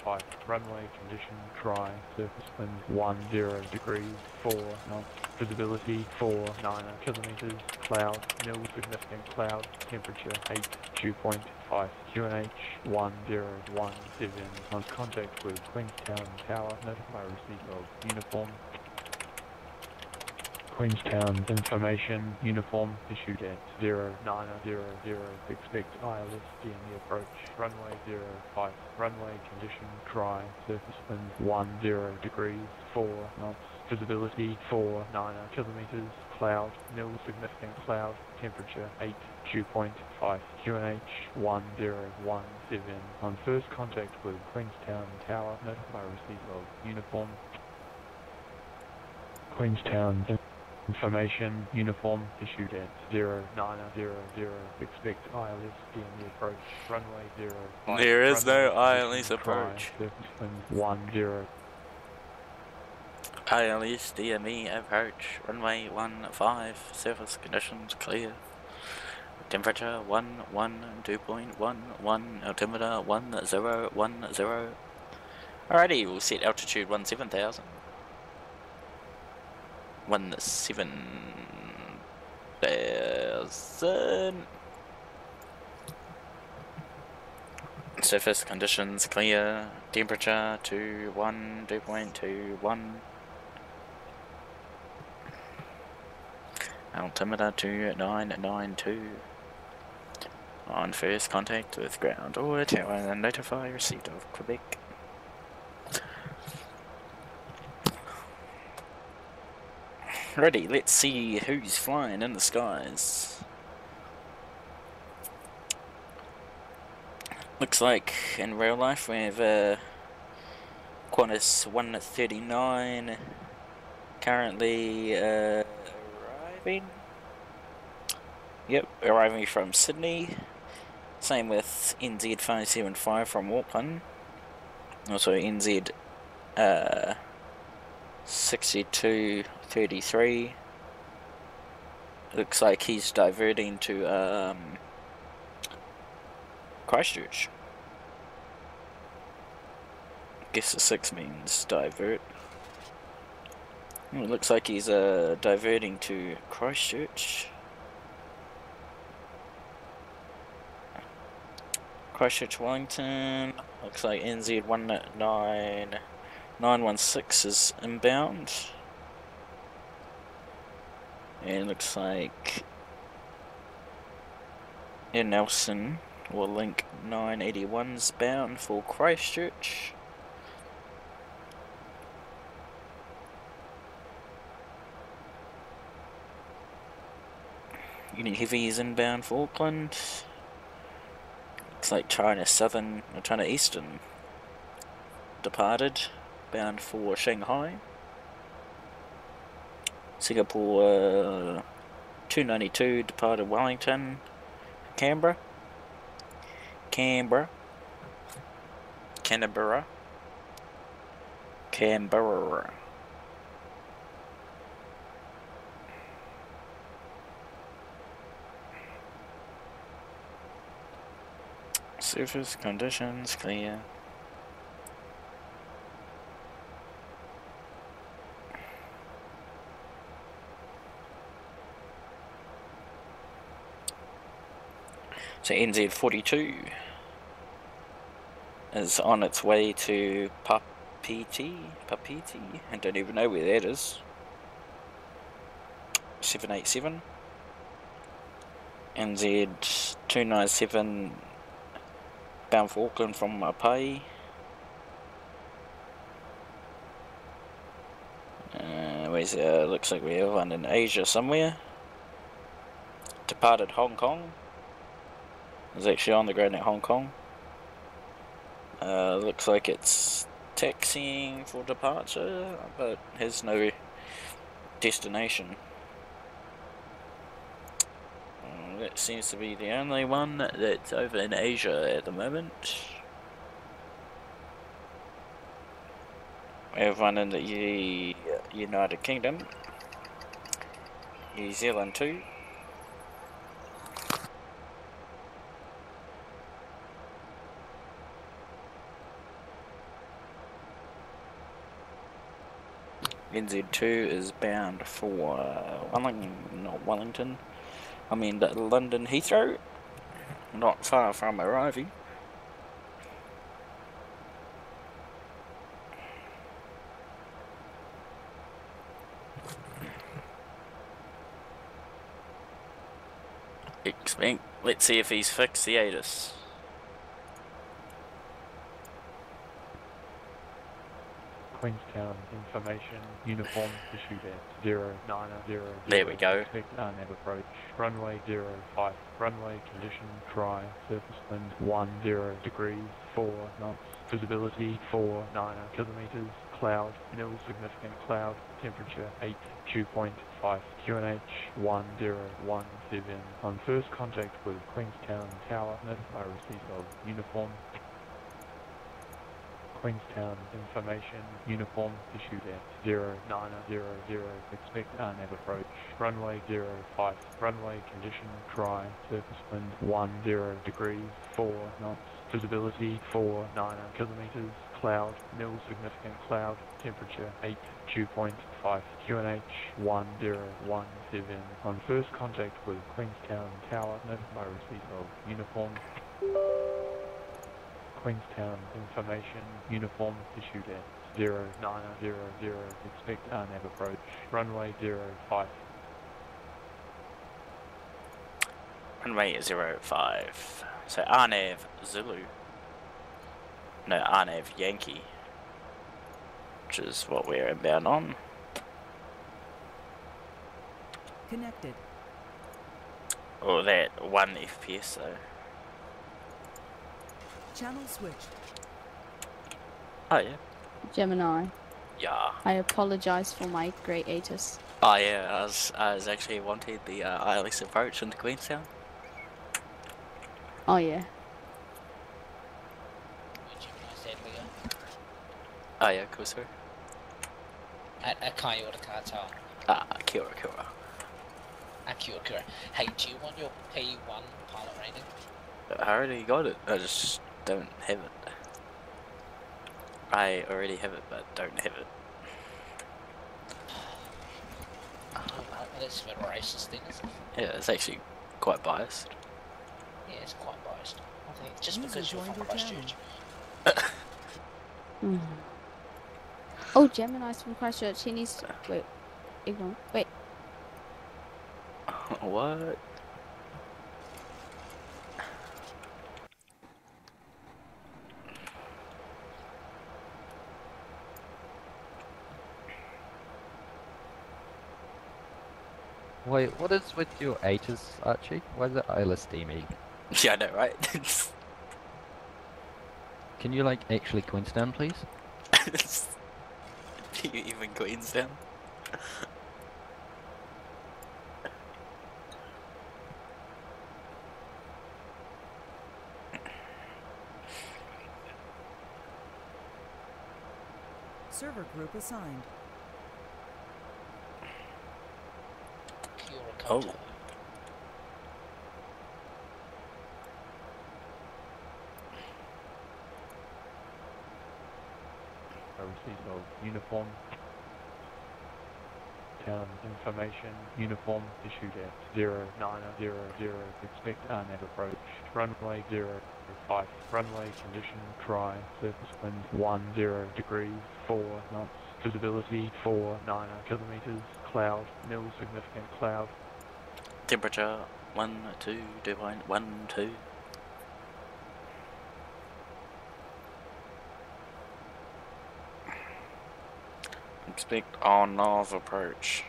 05. Runway condition dry. Surface wind 10 degrees, 4 knots. Visibility 49 kilometers. Cloud, nil significant cloud. Temperature 8, dew point 5. QNH 1017. On contact with Queenstown Tower, notify receipt of uniform. Queenstown information uniform issued at 0900. Expect ILS DME approach. Runway 05. Runway condition dry. Surface wind 10 degrees, 4 knots. Visibility 49 kilometers. Cloud, nil significant cloud. Temperature 8, dew point 5. QNH 1017. On first contact with Queenstown Tower, notify receipt of uniform. Queenstown information uniform issued at 0900. Expect ILS DME approach. Runway 05. There is no Runway ILS approach. Surface wind 10. ILS DME approach. Runway 15. Surface conditions clear. Temperature 11, dew point 11, altimeter 1010. Alrighty, we'll set altitude 17,000. 17,000. Surface conditions clear. Temperature 21, dew point 21. Altimeter 2992. On first contact with ground or tower, notify receipt of Quebec. Ready, let's see who's flying in the skies. Looks like in real life we have Qantas 139 currently arriving. Yep, arriving from Sydney. Same with NZ575 from Auckland. Also NZ 6233. Looks like he's diverting to Christchurch. Guess the 6 means divert. It looks like he's diverting to Christchurch. Christchurch Wellington. Looks like NZ 19916 is inbound. And looks like Air Nelson or Link 981's bound for Christchurch. Uni Heavy is inbound for Auckland. Looks like China Southern or China Eastern departed, bound for Shanghai. Singapore 292 departed Wellington. Canberra. Canberra. Canberra. Surface conditions clear. So NZ42 is on its way to Papiti. I don't even know where that is. 787. NZ297 bound for Auckland from Mapai. Looks like we have one in Asia somewhere. Departed Hong Kong. It's actually on the ground at Hong Kong. Looks like it's taxiing for departure, but has no destination. That seems to be the only one that's over in Asia at the moment. We have one in the United Kingdom. New Zealand too. NZ2 is bound for London Heathrow. Not far from arriving. Let's see if he's fixed the ATIS. Queenstown information uniform issued at 090. There we go. Expect nav approach. Runway 05. Runway condition dry. Surface wind 10 degrees 4 knots. Visibility 49 kilometers. Cloud, nil significant cloud. Temperature 8, dew point 5. QNH 1017. On first contact with Queenstown Tower, notify receipt of uniform. Queenstown information uniform issued at 0900. Expect nav approach. Runway 05. Runway condition dry. Surface wind 10 degrees 4 knots. Visibility 49 kilometers. Cloud, nil significant cloud. Temperature 8, dew point 5. QNH 1017. On first contact with Queenstown Tower, notify receipt of uniform. Queenstown information uniform issued at 0900. Expect nav approach. Runway 05. Runway 05. So RNAV Zulu. No, RNAV Yankee. Which is what we're inbound on. Connected. Or that 1 FPS though. Channel switched. Oh yeah. Gemini, Yeah. I apologize for my great ATIS. Oh yeah, I was actually wanting the ILS approach into Queenstown. Oh yeah. Oh yeah, cool sir. At Kaiota Katoa. Kia ora. Kia. Hey, do you want your P1 pilot rating? I already got it, I just don't have it. I already have it, but don't have it. Oh, well, that's a bit racist then, isn't it? Yeah, it's actually quite biased. Yeah, it's quite biased. I think just User because you're joined from your Christchurch. Oh, Gemini's from Christchurch. He needs to... Wait. Ignore. Wait. What? Wait, what is with your ATIS, Archie? Why is it ILSD me? Yeah, I know, right? Can you, like, actually Queenstown, please? Do you even Queenstown? Server group assigned. Kia Oh. koto. A receipt of uniform. Town information. Uniform issued at 0900. Expect RNAV approach. Runway 05. Runway condition dry. Surface wind 10 degrees 4 knots. Visibility 49 kilometers. Cloud. Nil significant cloud. Temperature 12. Expect on-nav approach.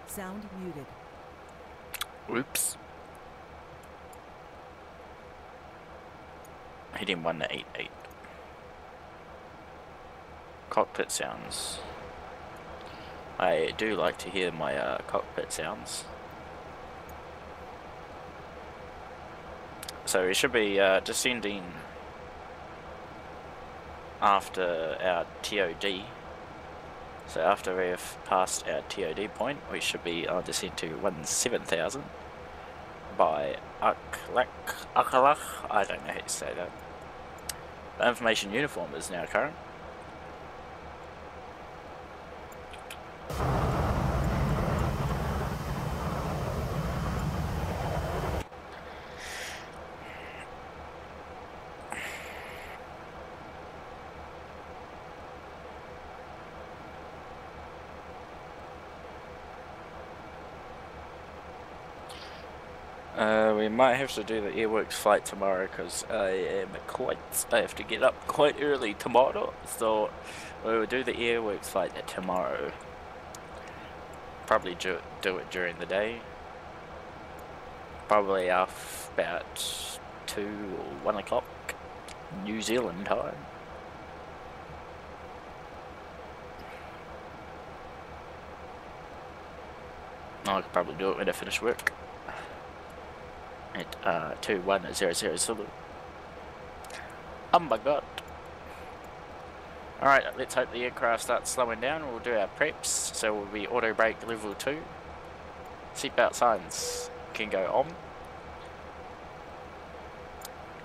Sound muted. Whoops. Hitting 188. Cockpit sounds. I do like to hear my cockpit sounds. So we should be descending after our TOD. So after we've passed our TOD point, we should be on descent to 17,000 by Auckland. I don't know how you say that. The information uniform is now current. We might have to do the airworks flight tomorrow because I have to get up quite early tomorrow, so we will do the airworks flight tomorrow. Probably do it during the day. Probably off about 2 or 1 o'clock New Zealand time. I could probably do it when I finish work. At 21000. Oh my god. Alright, let's hope the aircraft starts slowing down. We'll do our preps. So we'll be auto brake level 2. Seatbelt signs can go on.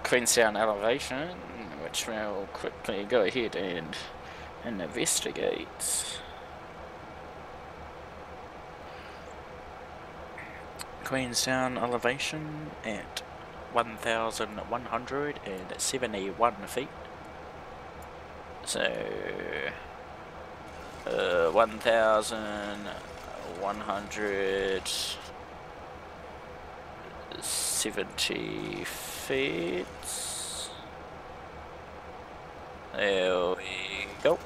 Queenstown elevation, which we'll quickly go ahead and investigate. Queenstown elevation at 1,171 feet. So 1,170 feet. There we go.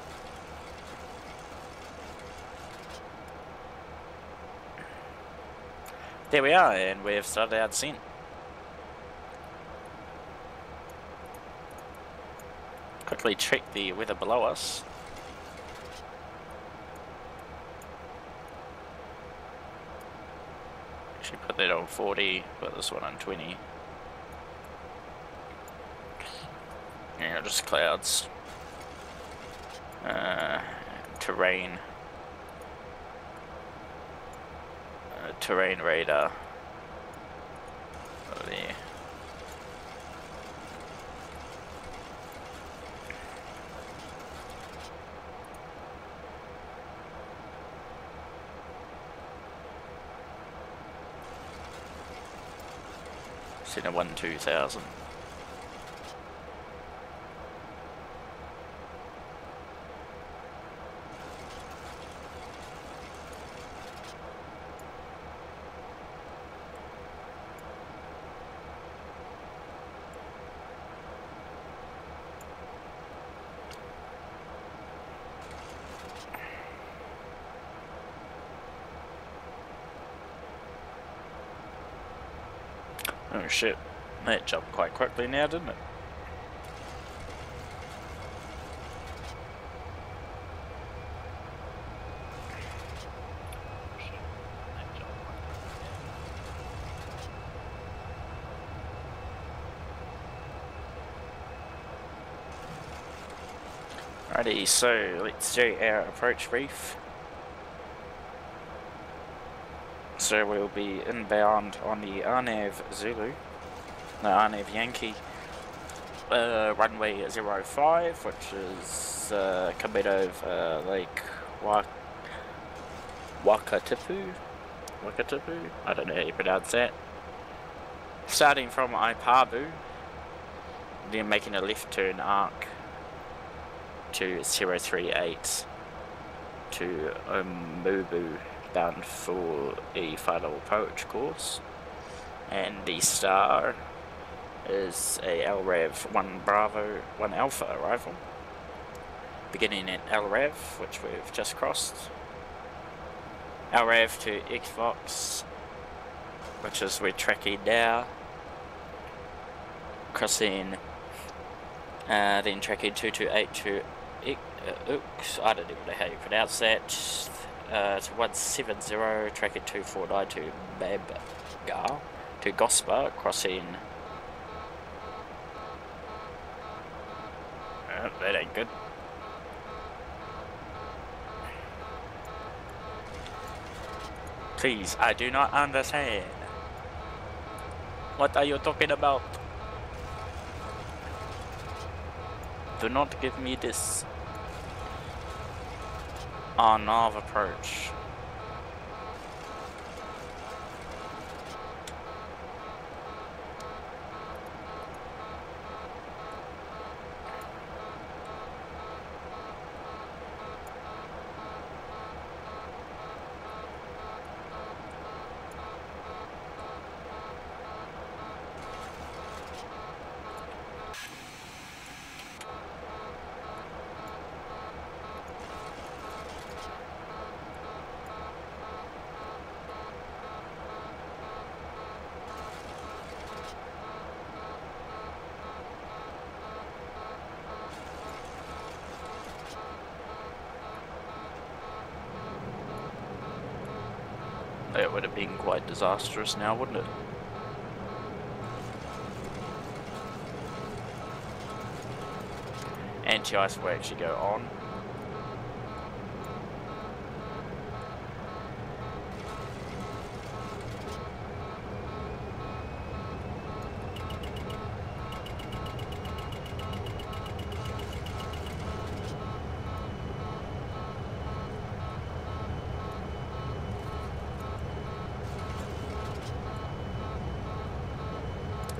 There we are, and we have started our descent. Quickly check the weather below us. Actually put that on 40, put this one on 20. Yeah, just clouds. Terrain. Terrain radar. Over there. Center 12000. Oh shit, that jumped quite quickly now, didn't it? Alrighty, so let's do our approach brief. So we'll be inbound on the ANZ Zulu, no, ANZ Yankee, runway 05, which is coming over Lake Wakatipu, I don't know how you pronounce that. Starting from Ipabu, then making a left turn arc to 038 to Omubu, bound for a final approach course, and the star is a LRAV 1 Bravo 1 Alpha arrival, beginning at LRAV, which we've just crossed, LRAV to Xbox, which is we're tracking now, crossing, then tracking 228 to Ux, I don't even know how you pronounce that, to 170, tracking 249 to Babgar, to Gospa, crossing, that ain't good. Please, I do not understand. What are you talking about? Do not give me this. Nav approach. That would have been quite disastrous now, wouldn't it? Anti-ice will actually go on.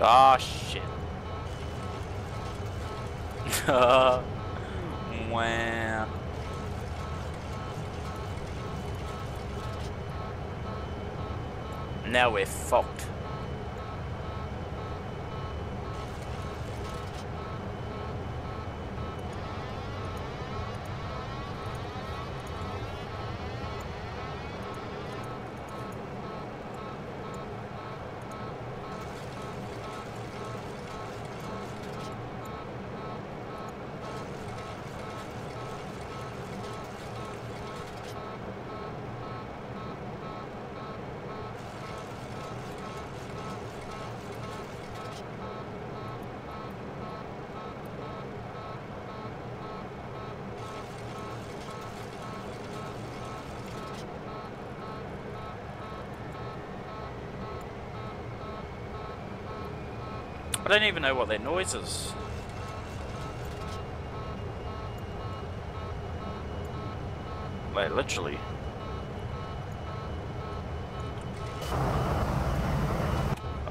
Ah, shit. Wow. Now we're fucked. I don't even know what their noise is. Like, literally.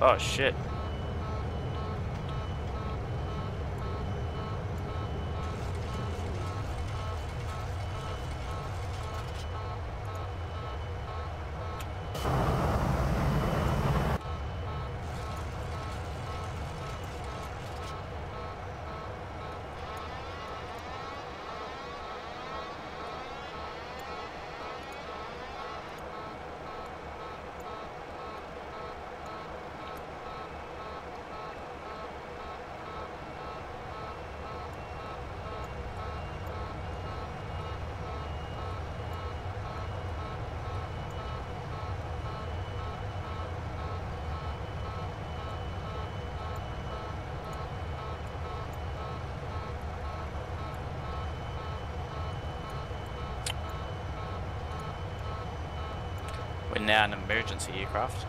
Oh shit. And now an emergency aircraft.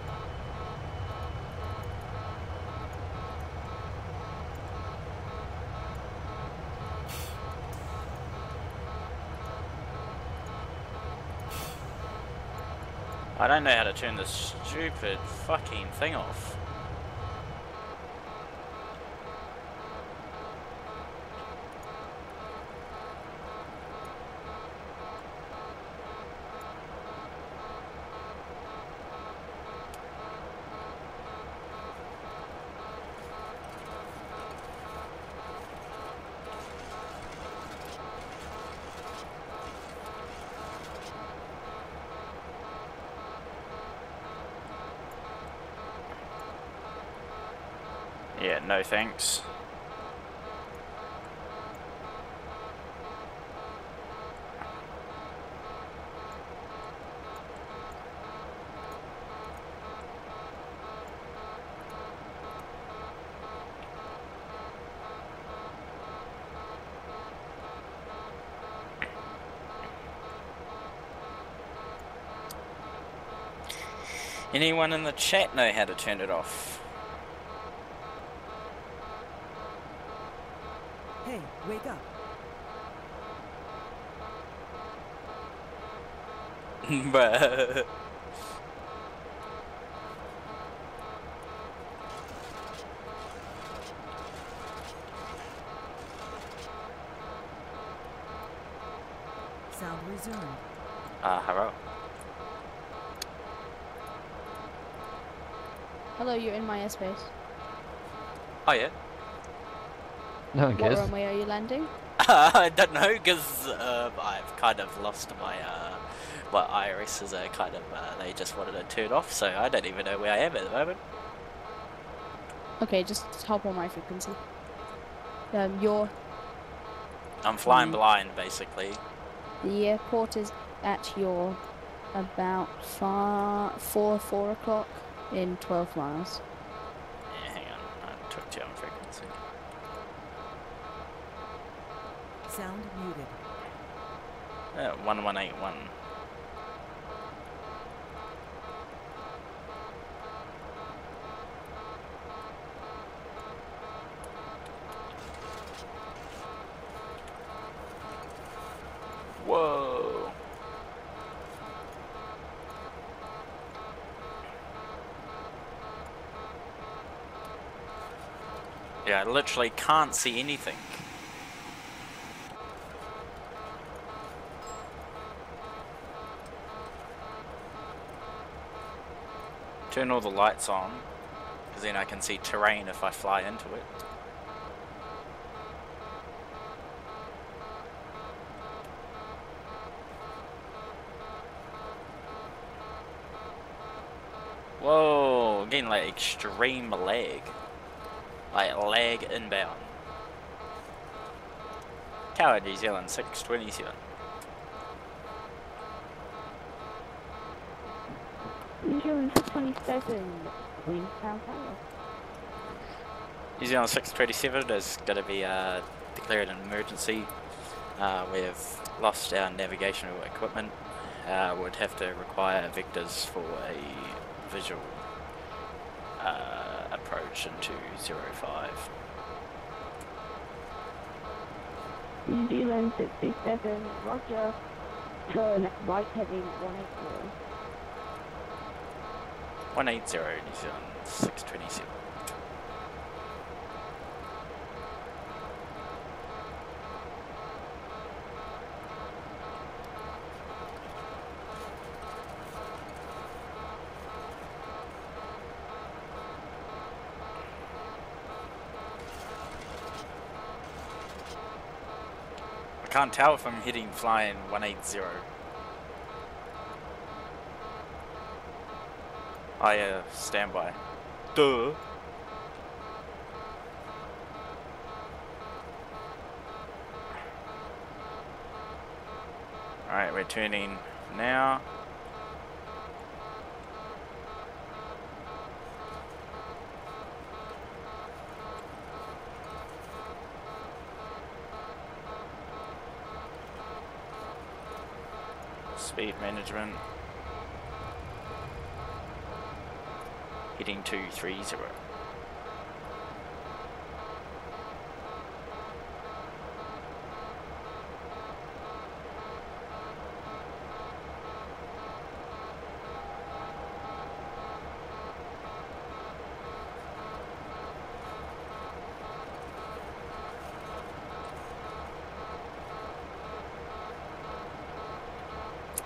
I don't know how to turn this stupid fucking thing off. Yeah, no thanks. Anyone in the chat know how to turn it off? Hey, wake up. Bruh. Sound resumed. Hello. Hello, you're in my airspace. Oh yeah? No one What cares. runway are you landing? I don't know, because I've kind of lost my my IRSs are kind of they just wanted to turn off, so I don't even know where I am at the moment. Okay, just hop on my frequency. I'm flying blind, basically. The airport is at your about 4 o'clock in 12 miles. Yeah, hang on, I took you on frequency. Sound muted. 1181. Whoa. Yeah, I literally can't see anything. Turn all the lights on, because then I can see terrain if I fly into it. Whoa, getting like extreme lag. Like lag inbound. Tower New Zealand 627. New Zealand 627, Queenstown Tower. New Zealand 627 is going to be declared an emergency. We've lost our navigational equipment. Would have to require vectors for a visual approach into 05. New Zealand 67, roger. Turn right heading 180. 180 New Zealand 627. I can't tell if I'm hitting flying 180. Oh yeah, standby. Duh. Alright, we're turning now. Speed management. heading 230.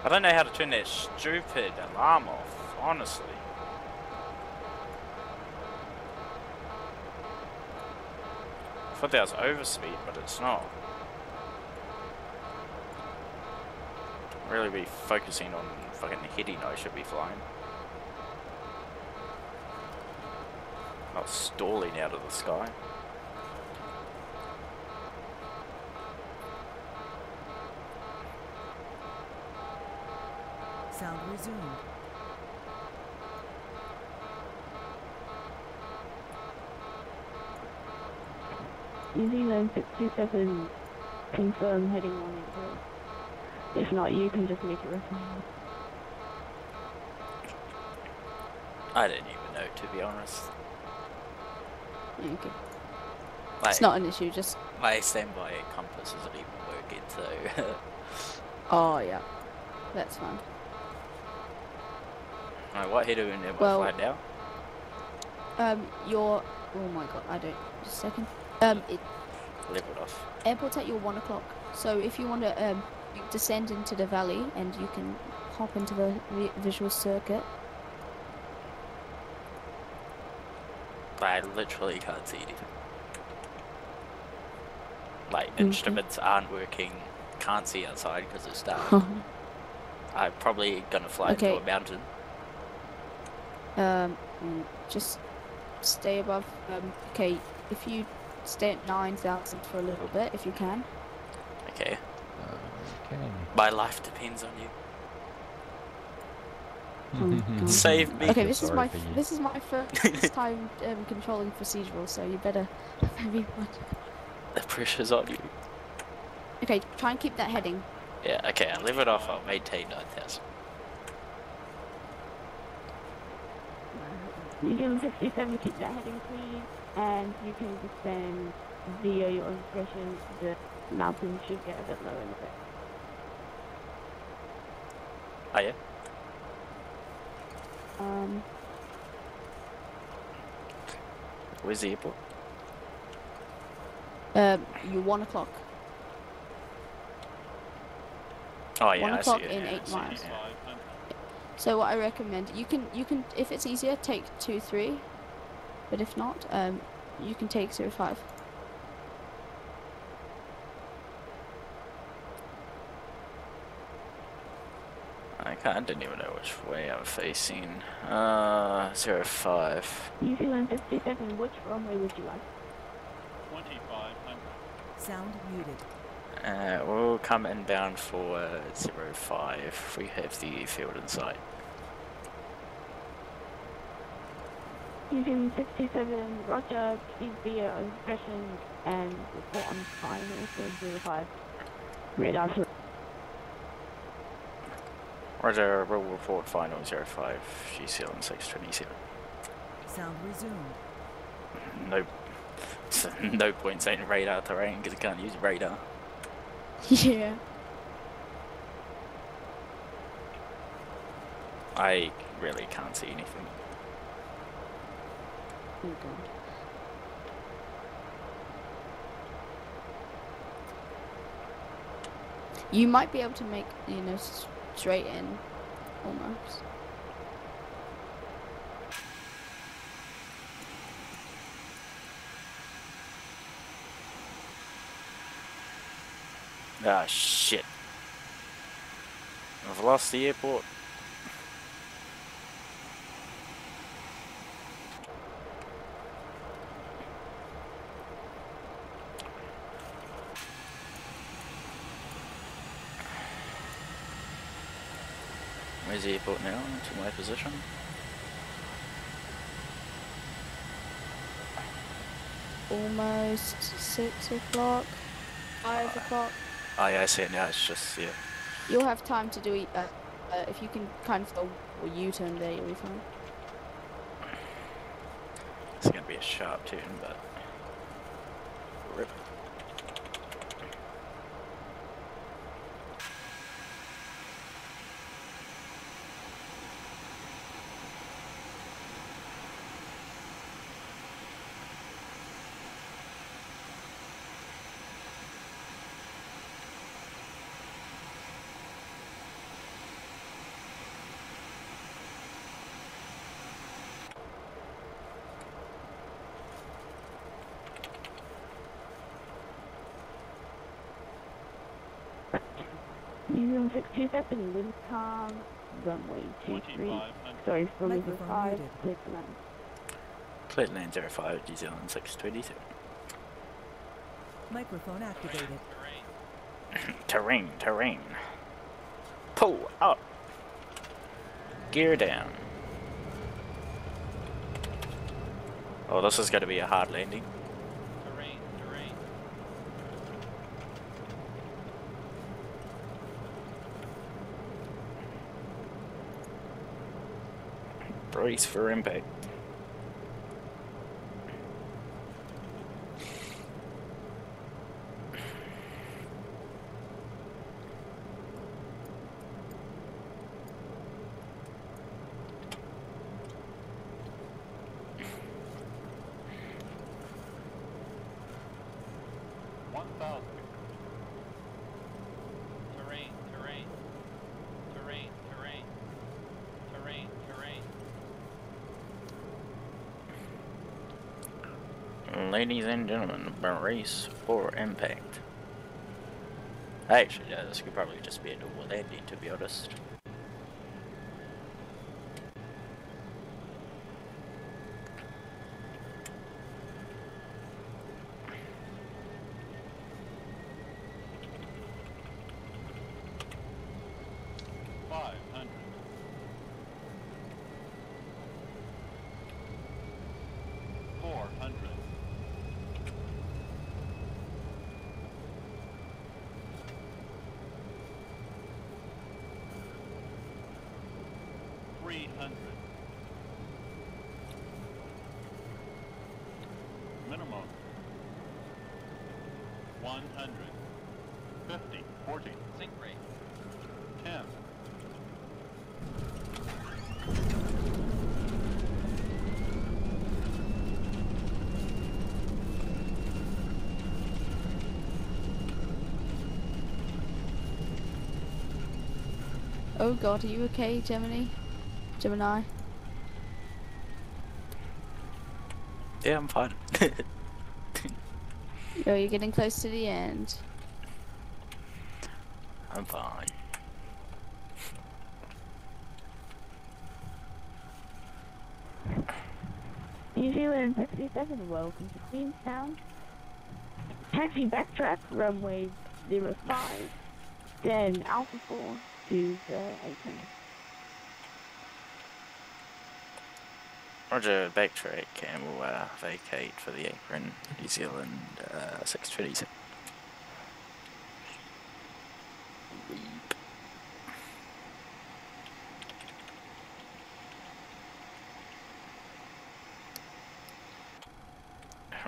I don't know how to turn that stupid alarm off, honestly. I thought that was overspeed, but it's not. Really be focusing on fucking heading I should be flying. Not stalling out of the sky. Sound resumed. New Zealand 627, confirm heading 180. If not, you can just make it refine. I don't even know, to be honest. Okay. Like, It's not an issue, just... my standby compass isn't even working, so... Oh, yeah. That's fine. Alright, what header am I Well- flying now? Your... Oh my god, I don't... Just a second. It, Leveled off. airport's at your 1 o'clock. So if you want to, you descend into the valley and you can hop into the visual circuit. I literally can't see anything. Like, instruments aren't working, can't see outside because it's dark. I'm probably gonna fly into a mountain. Just stay above, okay, if you stay at 9,000 for a little bit, if you can. Okay. Okay. My life depends on you. Oh, Save me. okay, this is Sorry my for you. this is my first time controlling procedural, so you better be one. The pressure's on you. Okay, try and keep that heading. Yeah, okay, I'll leave it off, I'll maintain 9,000. New Zealand 67, keep that heading please, and you can descend via your own discretion. The mountain should get a bit lower in a bit. Oh yeah? Where's the airport? You're 1 o'clock. Oh yeah, 1 I see o'clock it. in Yeah, 8 I see miles. it, yeah. So what I recommend, you can, if it's easier, take 2-3, but if not, you can take 0-5. I didn't even know which way I'm facing. 0-5. New Zealand 57, which runway would you like? 2500. Sound muted. We'll come inbound for 0-5. We have the field in sight. New Zealand 67, roger, please be your own discretion and report on final for 05. Radar for Roger, we'll report final 0-5, GeForce 627. Sound resumed. No, no point saying radar terrain because I can't use radar. Yeah. I really can't see anything. Oh god. You might be able to make, you know, straight in, almost. Ah, shit. I've lost the airport. Where's the airport now? To my position. Almost 6 o'clock, 5 o'clock. Oh yeah, I see it now, it's just, yeah. You'll have time to do it, if you can kind of go a U-turn there, you'll be fine. be a sharp turn, but rip. ANZ627, wind calm, runway 23. Sorry, for river 5, clear to land. Clear to land 05, New Zealand 627. Microphone activated. Terrain, terrain. Pull up. Gear down. Oh, this is going to be a hard landing. Terrain, terrain. Brace for impact. Terrain, terrain. Terrain, terrain. Terrain, terrain. Ladies and gentlemen, brace for impact. Actually, yeah, this could probably just be a double landing, to be honest. Minimum 100, 50, 40, Sink rate. 10. Oh god, are you okay, Gemini? Gemini? Yeah, I'm fine. Oh, you're getting close to the end. I'm fine. New Zealand 67, welcome to Queenstown. Taxi backtrack, runway 05, then Alpha 4 to the apron. Roger, backtrack, and we'll vacate for the apron, New Zealand 627.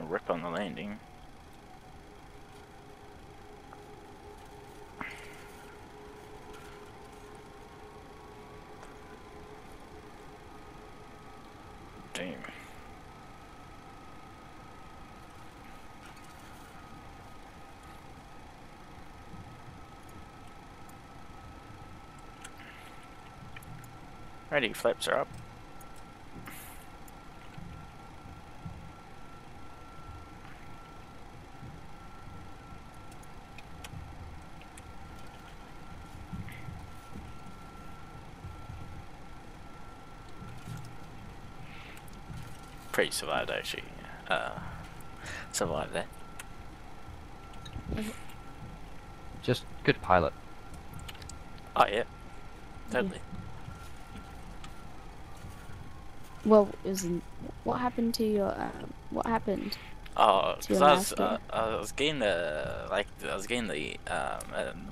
Rip on the landing. Damn. Ready, flaps are up. Pretty survived actually. Survived that. Just good pilot. Oh yeah, totally. Well, what happened to your, what happened? Oh, to because your I was getting the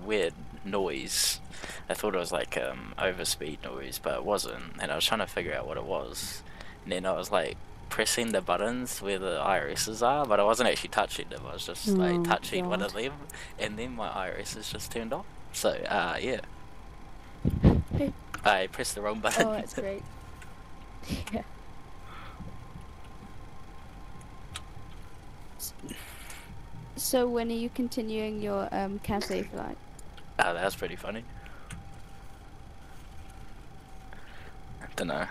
weird noise. I thought it was like overspeed noise, but it wasn't, and I was trying to figure out what it was. And then I was like pressing the buttons where the IRSs are, but I wasn't actually touching them. I was just like touching one of them, and then my IRSs just turned off. So yeah, I pressed the wrong button. Oh, that's great. Yeah. So when are you continuing your Cathay flight? Oh, that was pretty funny. I don't know.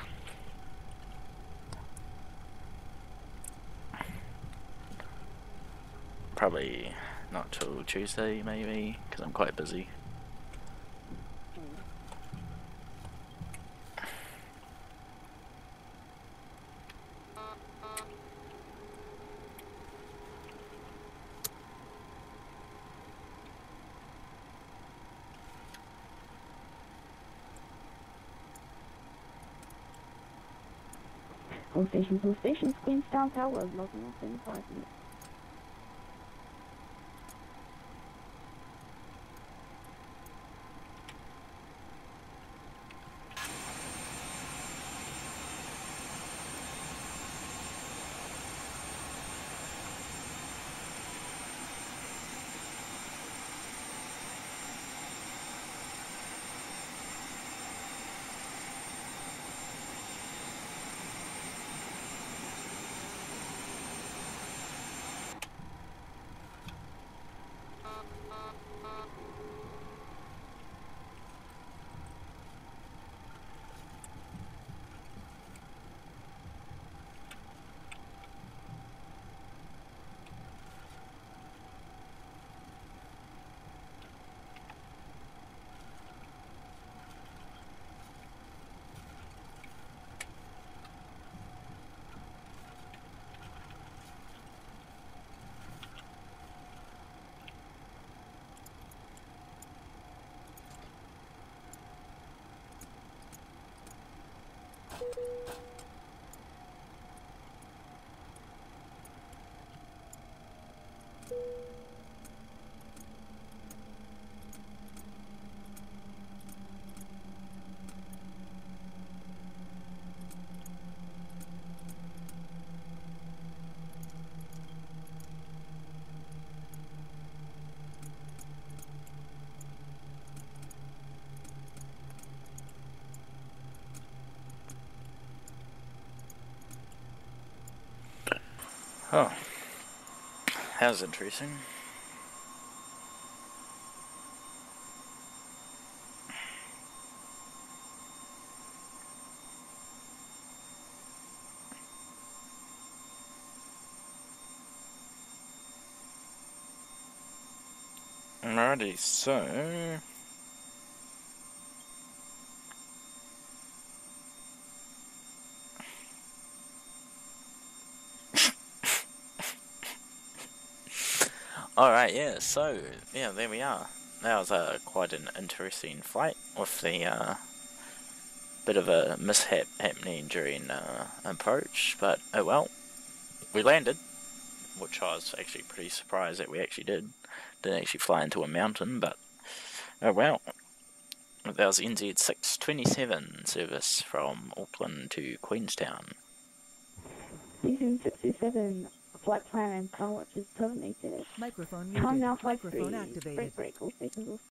Probably not till Tuesday, maybe, because I'm quite busy. All stations, Queenstown Tower, logging off in 5 minutes. Oh, that was interesting. Alrighty, so alright, yeah, so yeah, there we are. That was quite an interesting flight with the bit of a mishap happening during approach, but oh well, we landed, which I was actually pretty surprised that we actually did. Didn't actually fly into a mountain, but oh well. That was ANZ627 service from Auckland to Queenstown. B737, flight plan and car watch is terminated. Microphone Time muted. now, Microphone activated. Break, all stations, all